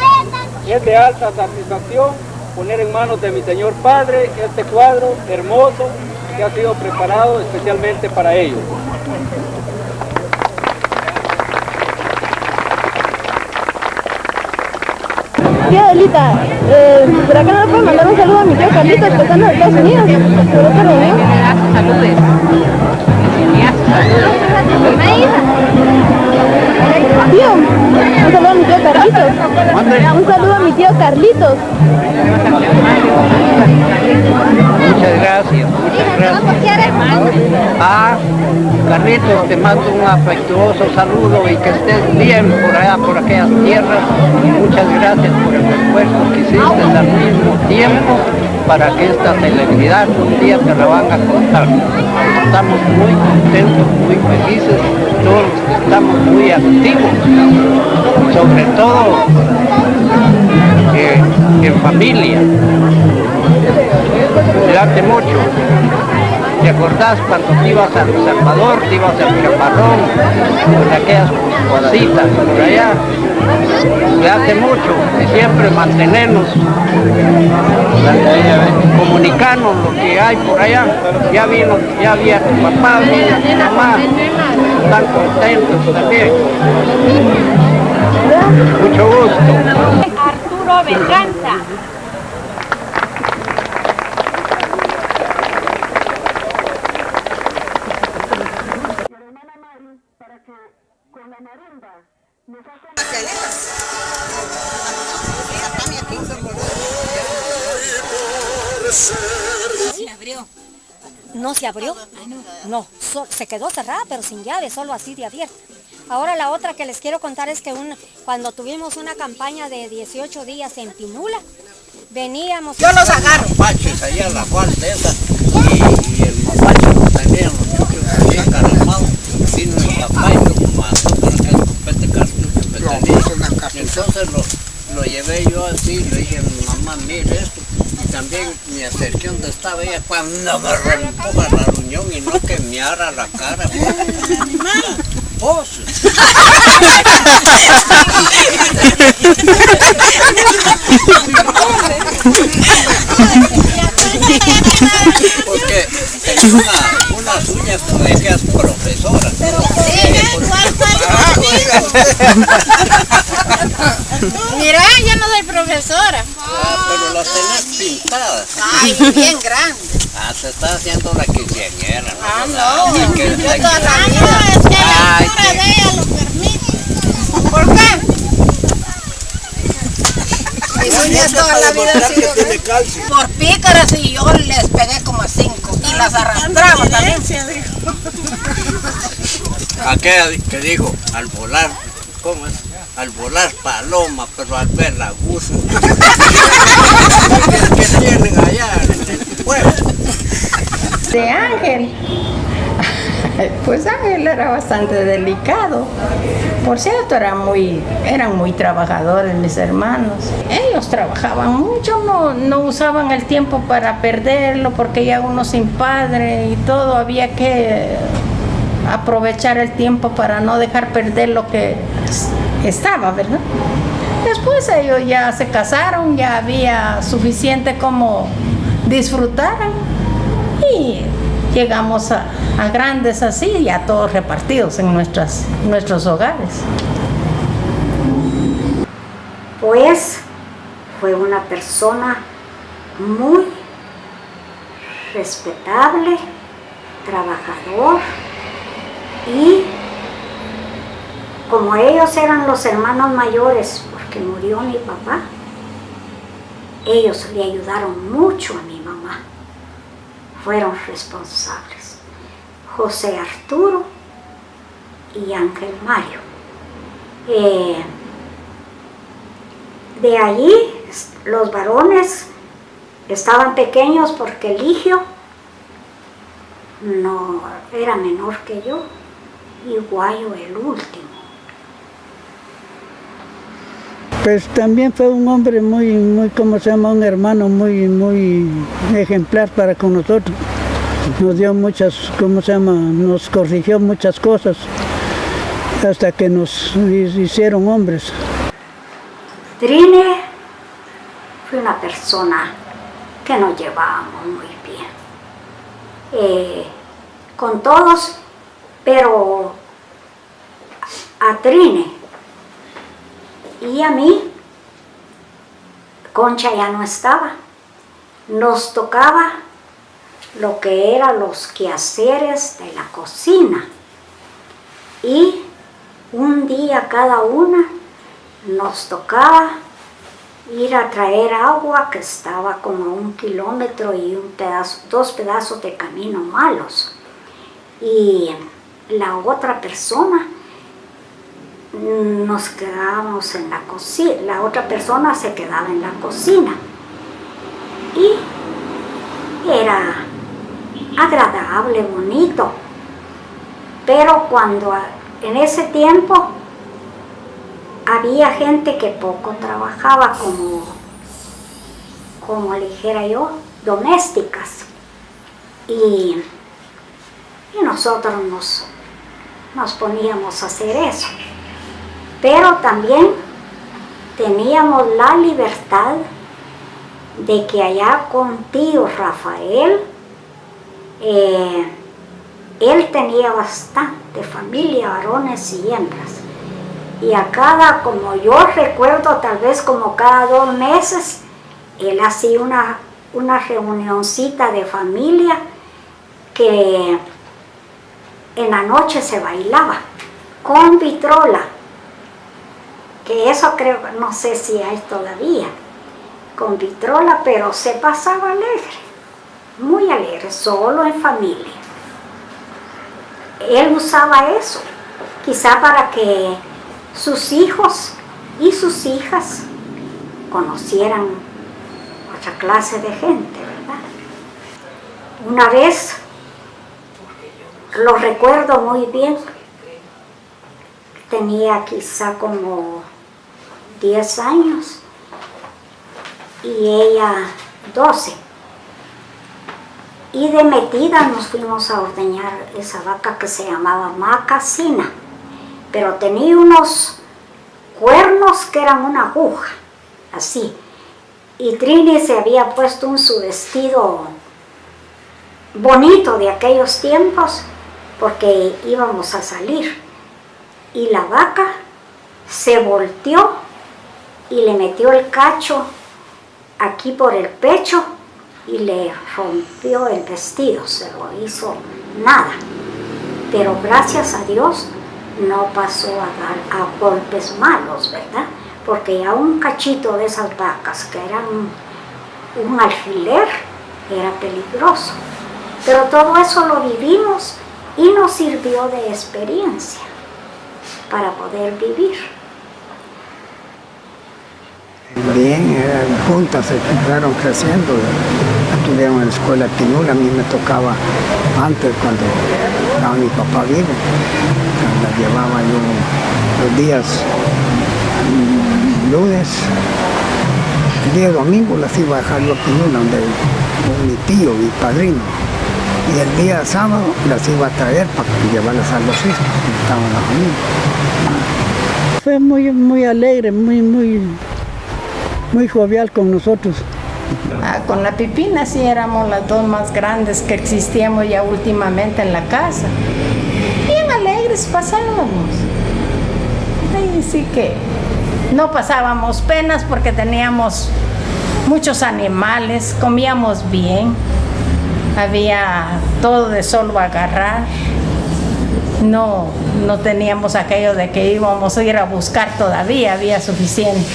es de alta satisfacción poner en manos de mi señor padre este cuadro hermoso que ha sido preparado especialmente para ellos. Tía Adelita, ¿por acá no le puedo mandar un saludo a mi tío Carlitos que está en los Estados Unidos? Saludos. Tío, un saludo a mi tío Carlitos. Un saludo a mi tío Carlitos. Muchas gracias, muchas gracias. Carlitos, te mando un afectuoso saludo y que estés bien por allá, por aquellas tierras. Muchas gracias por el esfuerzo que hiciste al mismo tiempo para que esta celebridad un día te la van a contar. Estamos muy contentos, muy felices, todos los que estamos muy activos, sobre todo en familia. Cuídate mucho. ¿Te acordás cuando te ibas a El Salvador, te ibas al Chaparrón, con aquellas cositas por allá? Cuídate mucho y siempre mantenernos, comunicarnos lo que hay por allá. Ya había tu papá, tu mamá, están contentos también. Mucho gusto. Arturo Berganza. No se abrió, no, se quedó cerrada pero sin llave, solo así de abierta. Ahora la otra que les quiero contar es que cuando tuvimos una campaña de 18 días en Pinula, veníamos... Yo los agarro. Paches allá la falta esa. Y el mapacho lo tenían los chuchos ahí encaramados. Vino el papá y lo mató con aquel copete cartucho que tenía. Entonces lo llevé yo así, le dije, mamá, mire esto. Y también me acerqué donde estaba ella cuando me reventó la ruñón y no que me ara la cara. ¡Vos! Porque tenía unas uñas como de aquellas profesoras. Mira, yo no soy profesora. Pero las tenés pintadas. Ay, bien grande. Se está haciendo la quinceañera. No, yo toda la vida. Es que la altura de ella lo permite. ¿Por qué? Mis uñas toda la vida han sido por pícaras y yo les pegué como a 5 y las arrastraba también. Aquella que dijo, al volar, ¿cómo es? Al volar paloma, pero al ver la gusa. ¿Qué tienen allá en el pueblo? De Ángel. Pues Ángel era bastante delicado. Por cierto, eran muy trabajadores mis hermanos. Ellos trabajaban mucho, no usaban el tiempo para perderlo, porque ya uno sin padre y todo, había que aprovechar el tiempo para no dejar perder lo que estaba, ¿verdad? Después ellos ya se casaron, ya había suficiente como disfrutaran y llegamos a grandes así, ya todos repartidos en nuestros hogares. Pues fue una persona muy respetable, trabajador, y como ellos eran los hermanos mayores, porque murió mi papá, ellos le ayudaron mucho a mi mamá. Fueron responsables. José Arturo y Ángel Mario. De allí los varones estaban pequeños porque Eligio no era menor que yo y Guayo el último. Pues también fue un hombre muy, ¿cómo se llama? Un hermano muy ejemplar para con nosotros. Nos dio muchas, ¿cómo se llama? Nos corrigió muchas cosas hasta que nos hicieron hombres. Trine fue una persona que nos llevábamos muy bien. Con todos, pero a Trine y a mí, Concha ya no estaba. Nos tocaba lo que eran los quehaceres de la cocina. Y un día cada una nos tocaba ir a traer agua que estaba como a 1 kilómetro y 2 pedazos de camino malos. Y la otra persona nos quedábamos en la cocina, la otra persona se quedaba en la cocina y era agradable, bonito, pero cuando en ese tiempo había gente que poco trabajaba, como le dijera yo, domésticas, y nosotros nos poníamos a hacer eso. Pero también teníamos la libertad de que allá con tío Rafael, él tenía bastante familia, varones y hembras. Y a cada, como yo recuerdo, tal vez como cada 2 meses, él hacía una reunioncita de familia que en la noche se bailaba con vitrola. Que eso creo, no sé si hay todavía, con vitrola, pero se pasaba alegre, muy alegre, solo en familia. Él usaba eso, quizá para que sus hijos y sus hijas conocieran otra clase de gente, ¿verdad? Una vez, lo recuerdo muy bien, tenía quizá como 10 años y ella 12. Y de metida nos fuimos a ordeñar esa vaca que se llamaba Macasina, pero tenía unos cuernos que eran una aguja, así. Y Trini se había puesto su vestido bonito de aquellos tiempos porque íbamos a salir. Y la vaca se volteó y le metió el cacho aquí por el pecho y le rompió el vestido, se lo hizo nada. Pero gracias a Dios no pasó a dar a golpes malos, ¿verdad? Porque ya un cachito de esas vacas que eran un alfiler era peligroso. Pero todo eso lo vivimos y nos sirvió de experiencia para poder vivir. Bien, juntas se fueron creciendo, estuvieron en la escuela Pinula. A mí me tocaba antes, cuando estaba mi papá vivo, la llevaba yo los días lunes, el día domingo las iba a dejar yo a Pinula, donde mi tío, mi padrino, y el día sábado las iba a traer para llevarlas a los hijos, que estaban en la familia. Fue muy alegre, muy jovial con nosotros. Con la Pipina sí éramos las dos más grandes que existíamos ya últimamente en la casa. Bien alegres pasábamos. Ahí sí que no pasábamos penas porque teníamos muchos animales, comíamos bien, había todo de solo agarrar. No teníamos aquello de que íbamos a ir a buscar todavía, había suficiente.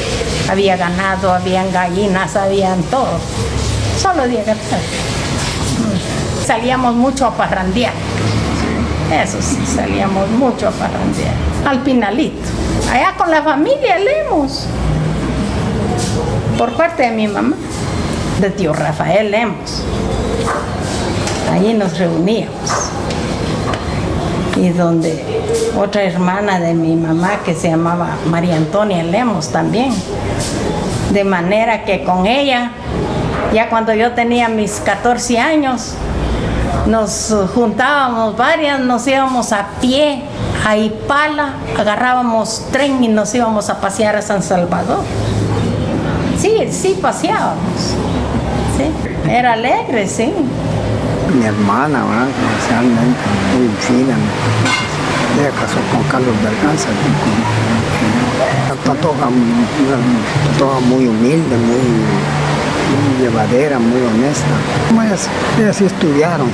Había ganado, habían gallinas, habían todo. Solo de agarrar. Salíamos mucho a parrandear. Eso sí, salíamos mucho a parrandear. Al Pinalito. Allá con la familia Lemos. Por parte de mi mamá, de tío Rafael Lemos. Allí nos reuníamos. Y donde otra hermana de mi mamá que se llamaba María Antonia Lemos también. De manera que con ella, ya cuando yo tenía mis 14 años, nos juntábamos varias, nos íbamos a pie a Ipala, agarrábamos tren y nos íbamos a pasear a San Salvador. Sí paseábamos. Sí, era alegre, sí. Mi hermana, ¿verdad? Especialmente, muy fina. Ella casó con Carlos Berganza. Toda muy humilde, muy llevadera, muy honesta. Ellas sí estudiaron.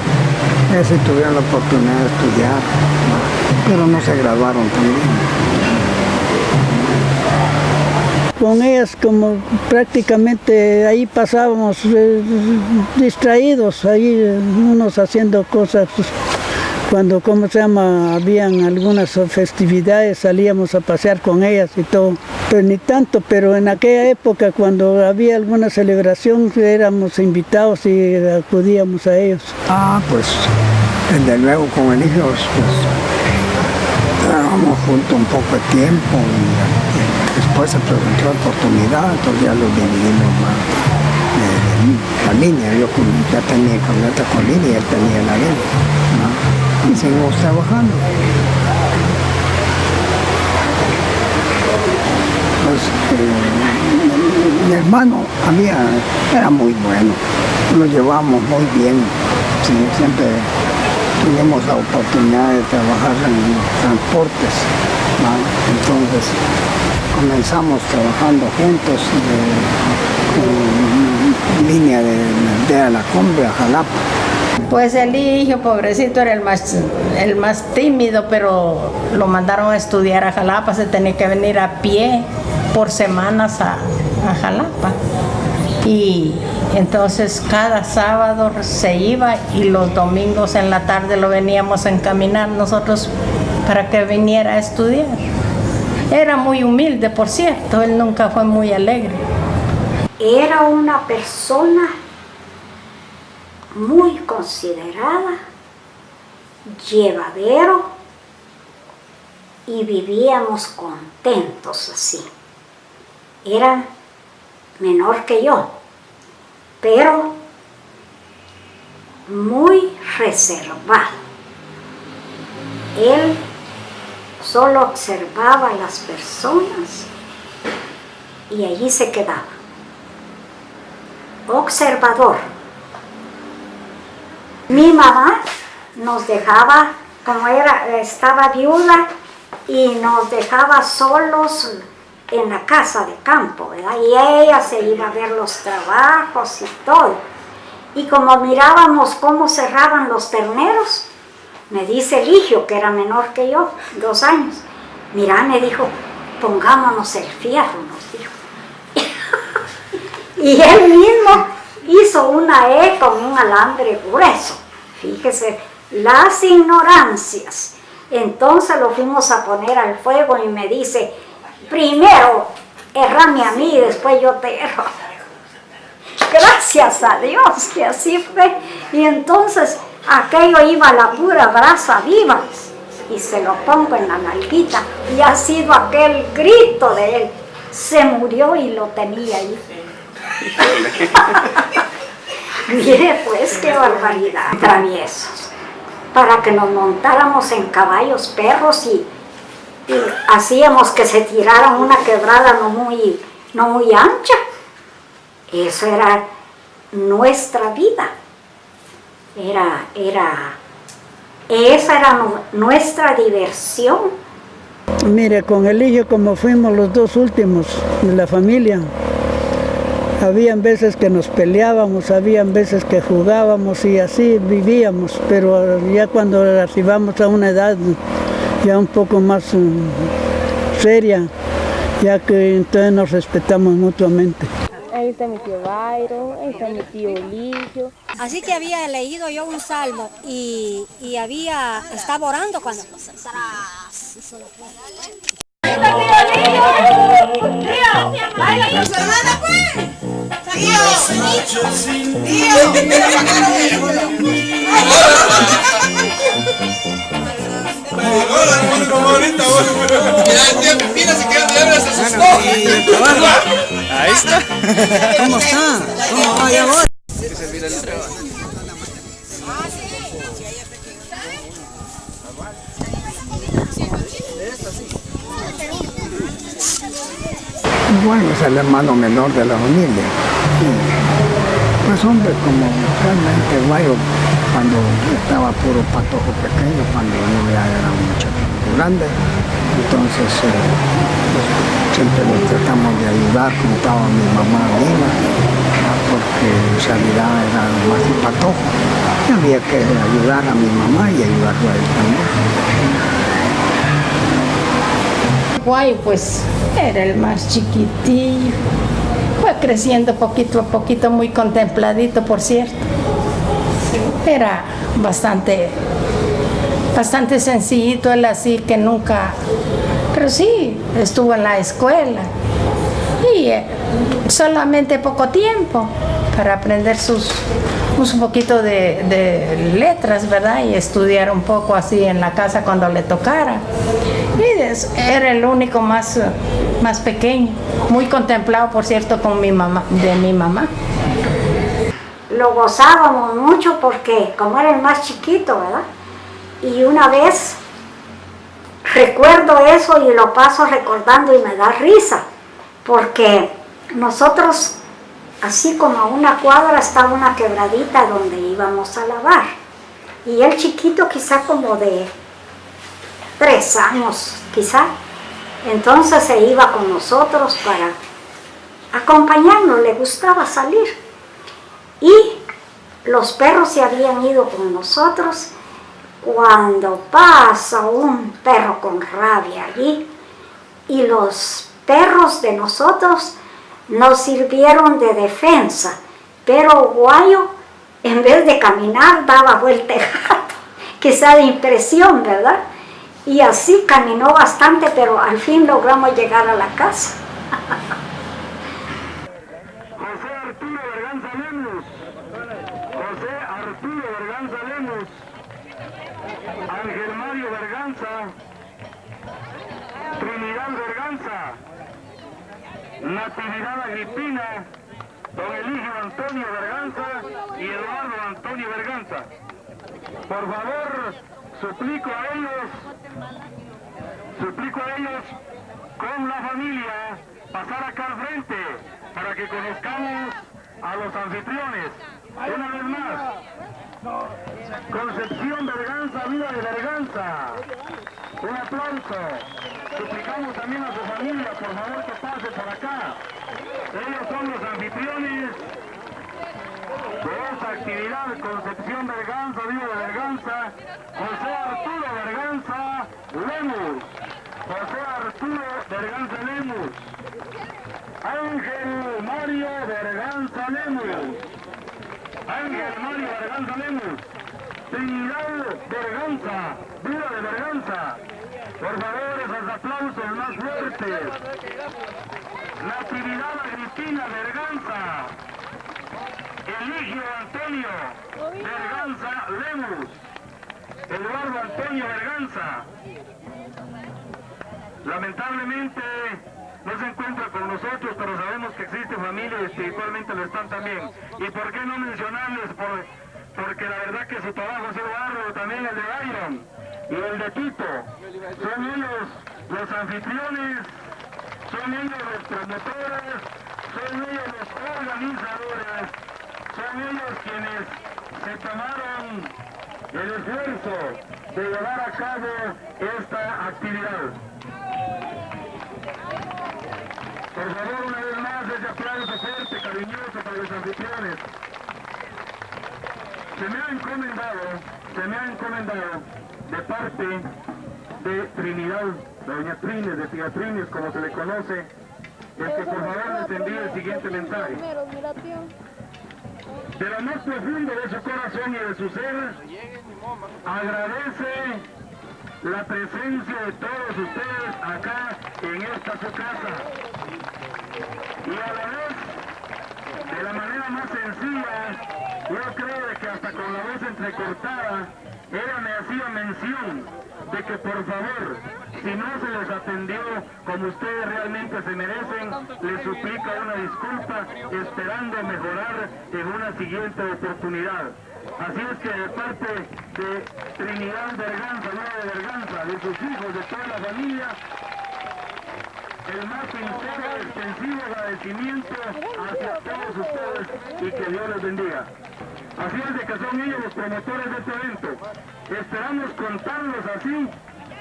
Ellas sí tuvieron la oportunidad de estudiar, pero no se graduaron también. Con ellas como prácticamente ahí pasábamos distraídos, ahí unos haciendo cosas, cuando, habían algunas festividades, salíamos a pasear con ellas y todo. Pues ni tanto, pero en aquella época cuando había alguna celebración éramos invitados y acudíamos a ellos. Pues desde luego con el hijo, pues estábamos juntos un poco de tiempo. Después se presentó la oportunidad, entonces ya lo dividimos más. La línea, yo ya tenía camioneta con línea y él tenía la línea, ¿no? Y seguimos trabajando. Pues mi hermano era muy bueno, lo llevamos muy bien, sí, siempre tuvimos la oportunidad de trabajar en transportes, ¿no? Entonces comenzamos trabajando juntos en línea de la Cumbre a Jalapa. Pues el hijo, pobrecito, era el más tímido, pero lo mandaron a estudiar a Jalapa, se tenía que venir a pie por semanas a Jalapa. Y entonces cada sábado se iba y los domingos en la tarde lo veníamos a encaminar nosotros para que viniera a estudiar. Era muy humilde, por cierto, él nunca fue muy alegre. Era una persona muy considerada, llevadero, y vivíamos contentos así. Era menor que yo, pero muy reservado. Él solo observaba a las personas y allí se quedaba. Observador. Mi mamá nos dejaba, como estaba viuda, y nos dejaba solos en la casa de campo, ¿verdad? Y ella se iba a ver los trabajos y todo. Y como mirábamos cómo cerraban los terneros, me dice Eligio, que era menor que yo, 2 años, mira, me dijo, pongámonos el fierro, nos dijo. Y él mismo hizo una E con un alambre grueso. Fíjese, las ignorancias. Entonces lo fuimos a poner al fuego y me dice, primero errame a mí y después yo te erro. Gracias a Dios que así fue. Y entonces aquello iba a la pura brasa viva y se lo pongo en la nalguita y ha sido aquel grito de él. Se murió y lo tenía ahí. Mire pues qué barbaridad. Traviesos. Para que nos montáramos en caballos perros y hacíamos que se tiraran una quebrada no muy ancha. Eso era nuestra vida. Esa era nuestra diversión. Mire, con Eligio, como fuimos los 2 últimos de la familia, habían veces que nos peleábamos, habían veces que jugábamos y así vivíamos, pero ya cuando arribamos a una edad ya un poco más seria, ya que entonces nos respetamos mutuamente. Ahí está mi tío Byron, ahí está mi tío Eligio. Así que había leído yo un salmo y estaba orando cuando... Ahí está. ¿Cómo está? ¿Cómo va? Ya voy. Bueno, es el hermano menor de la familia. Pues hombre, como realmente Guayo, cuando estaba puro patojo pequeño, cuando yo ya era un muchacho grande, entonces pues, siempre lo tratamos de ayudar, como estaba mi mamá viva, porque en realidad era más un patojo. Y había que ayudar a mi mamá y ayudarlo a él también. Guay, pues era el más chiquitillo. Fue creciendo poquito a poquito, muy contempladito, por cierto. Era bastante sencillito, él así que nunca, pero sí, estuvo en la escuela. Y solamente poco tiempo para aprender un poquito de letras, ¿verdad? Y estudiar un poco así en la casa cuando le tocara. Y era el único más pequeño, muy contemplado, por cierto, con mi mamá. Lo gozábamos mucho porque como era el más chiquito, ¿verdad? Y una vez recuerdo eso y lo paso recordando y me da risa, porque nosotros, así como a una cuadra estaba una quebradita donde íbamos a lavar. Y el chiquito quizá como de 3 años, quizá. Entonces se iba con nosotros para acompañarnos, le gustaba salir. Y los perros se habían ido con nosotros. Cuando pasa un perro con rabia allí, y los perros de nosotros nos sirvieron de defensa, pero Guayo, en vez de caminar, daba vuelta el gato, quizá de impresión, ¿verdad? Y así caminó bastante, pero al fin logramos llegar a la casa. José Arturo Berganza Lemus. José Arturo Arturo Berganza Lemus, Ángel Mario Berganza, Trinidad Berganza, Natividad Agripina, don Eligio Antonio Berganza y Eduardo Antonio Berganza. Por favor, suplico a ellos con la familia pasar acá al frente para que conozcamos a los anfitriones. Una vez más, Concepción Berganza, vida de Berganza. Un aplauso. Suplicamos también a su familia, por favor, que pase por acá. Ellos son los anfitriones de esta actividad. Concepción Berganza, vida de Berganza. José Arturo Berganza Lemus. José Arturo Berganza Lemus. Ángel Mario Berganza Lemus. Ángel Mario Berganza Lemus. Trinidad Berganza, vida de Berganza. Por favor, esos aplausos más fuertes. Natividad Agripina Berganza. Eligio Antonio Berganza Lemus. Eduardo Antonio Berganza. Lamentablemente no se encuentra con nosotros, pero sabemos que existe familia y espiritualmente lo están también. ¿Y por qué no mencionarles? Porque la verdad que su trabajo ha sido arduo, también el de Byron y el de Tito. Son ellos los anfitriones, son ellos los promotores, son ellos los organizadores, son ellos quienes se tomaron el esfuerzo de llevar a cabo esta actividad. Por favor, una vez más, ese aplauso fuerte, cariñoso para los anfitriones. Se me ha encomendado de parte de Trinidad, de doña Trines, de tía Trines, como se le conoce, el que por favor les envíe el siguiente mensaje. De lo más profundo de su corazón y de su ser, agradece la presencia de todos ustedes acá en esta su casa. Y a la vez, de la manera más sencilla, yo creo de que hasta con la voz entrecortada, ella me hacía mención de que por favor, si no se les atendió como ustedes realmente se merecen, les suplica una disculpa, esperando mejorar en una siguiente oportunidad. Así es que de parte de Trinidad Berganza, Nueva de Berganza, de sus hijos, de toda la familia, el más sincero y extensivo agradecimiento hacia todos ustedes y que Dios les bendiga. Así es de que son ellos los promotores de este evento. Esperamos contarlos así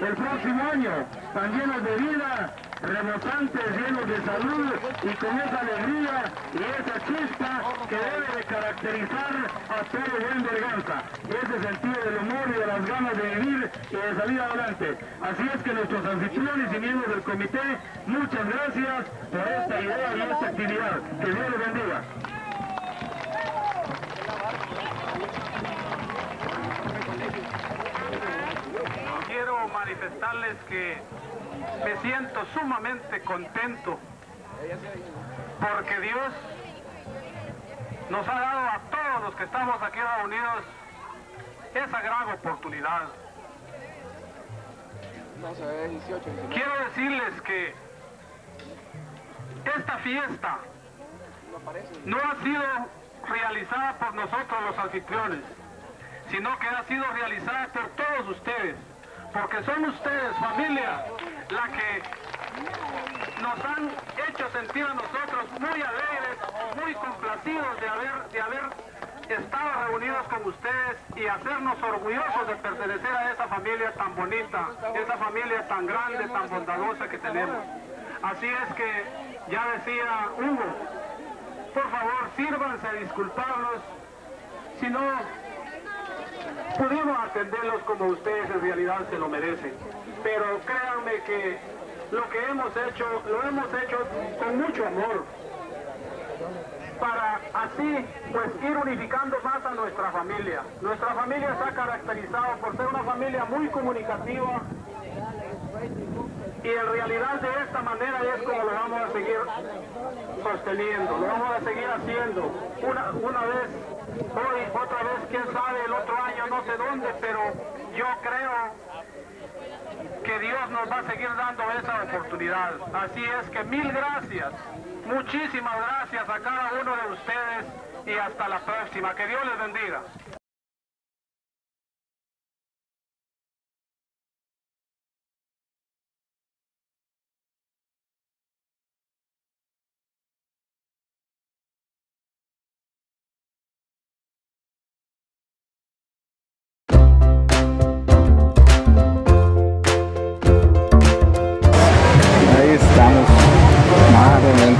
el próximo año, tan llenos de vida, rebosantes, llenos de salud y con esa alegría y esa chispa que debe de caracterizar a todo buen Berganza. Ese sentido del humor y de las ganas de vivir y de salir adelante. Así es que nuestros anfitriones y miembros del comité, muchas gracias por esta idea y esta actividad. Que Dios les bendiga. Quiero manifestarles que me siento sumamente contento porque Dios nos ha dado a todos los que estamos aquí reunidos esa gran oportunidad. Quiero decirles que esta fiesta no ha sido realizada por nosotros los anfitriones, sino que ha sido realizada por todos ustedes, porque son ustedes, familia, la que nos han hecho sentir a nosotros muy alegres, muy complacidos de haber estado reunidos con ustedes y hacernos orgullosos de pertenecer a esa familia tan bonita, esa familia tan grande, tan bondadosa que tenemos. Así es que, ya decía Hugo, por favor, sírvanse a disculparnos si no pudimos atenderlos como ustedes en realidad se lo merecen. Pero créanme que lo que hemos hecho, lo hemos hecho con mucho amor, para así pues ir unificando más a nuestra familia. Nuestra familia está caracterizada por ser una familia muy comunicativa, Y en realidad de esta manera es como lo vamos a seguir sosteniendo, lo vamos a seguir haciendo. Una vez, hoy, otra vez, quién sabe, el otro año, no sé dónde, pero yo creo que Dios nos va a seguir dando esa oportunidad. Así es que mil gracias, muchísimas gracias a cada uno de ustedes y hasta la próxima. Que Dios les bendiga.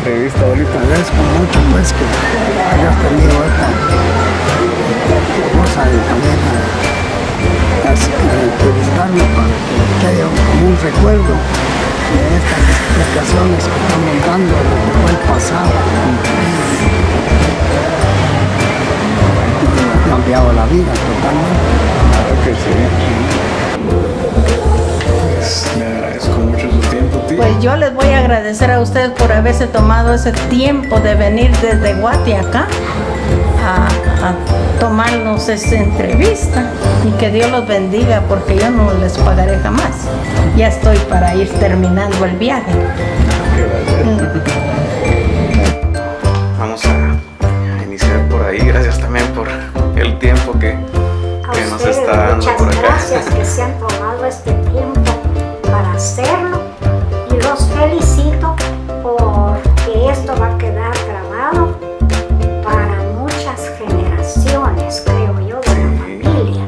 Entrevista ahorita. Agradezco mucho pues que hayas tenido esta cosa de también entrevistarme para que haya como un recuerdo de estas explicaciones que estamos dando de lo que fue el pasado. Ha cambiado la vida totalmente. Claro que sí. Pues, le agradezco mucho su tiempo, tío. Pues yo les voy a agradecer a ustedes por haberse tomado ese tiempo de venir desde Guate acá a tomarnos esta entrevista y que Dios los bendiga porque yo no les pagaré jamás. Ya estoy para ir terminando el viaje. Vamos a iniciar por ahí. Gracias también por el tiempo que nos está dando por acá. Muchas gracias que se han tomado este tiempo para hacerlo y los felicito porque esto va a quedar grabado para muchas generaciones, creo yo, de la familia.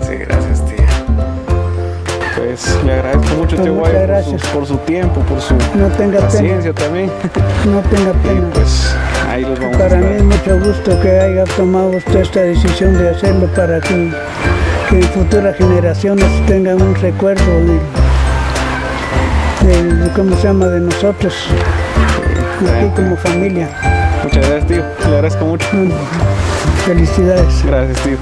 Sí, gracias, tía. Pues le agradezco mucho, tío Guayo, por su tiempo, por su paciencia también. No tenga pena. Y pues ahí los vamos Para mí es mucho gusto que haya tomado usted esta decisión de hacerlo para que futuras generaciones tengan un recuerdo de ¿cómo se llama? De nosotros, aquí como familia. Muchas gracias, tío. Le agradezco mucho. Felicidades. Gracias, tío.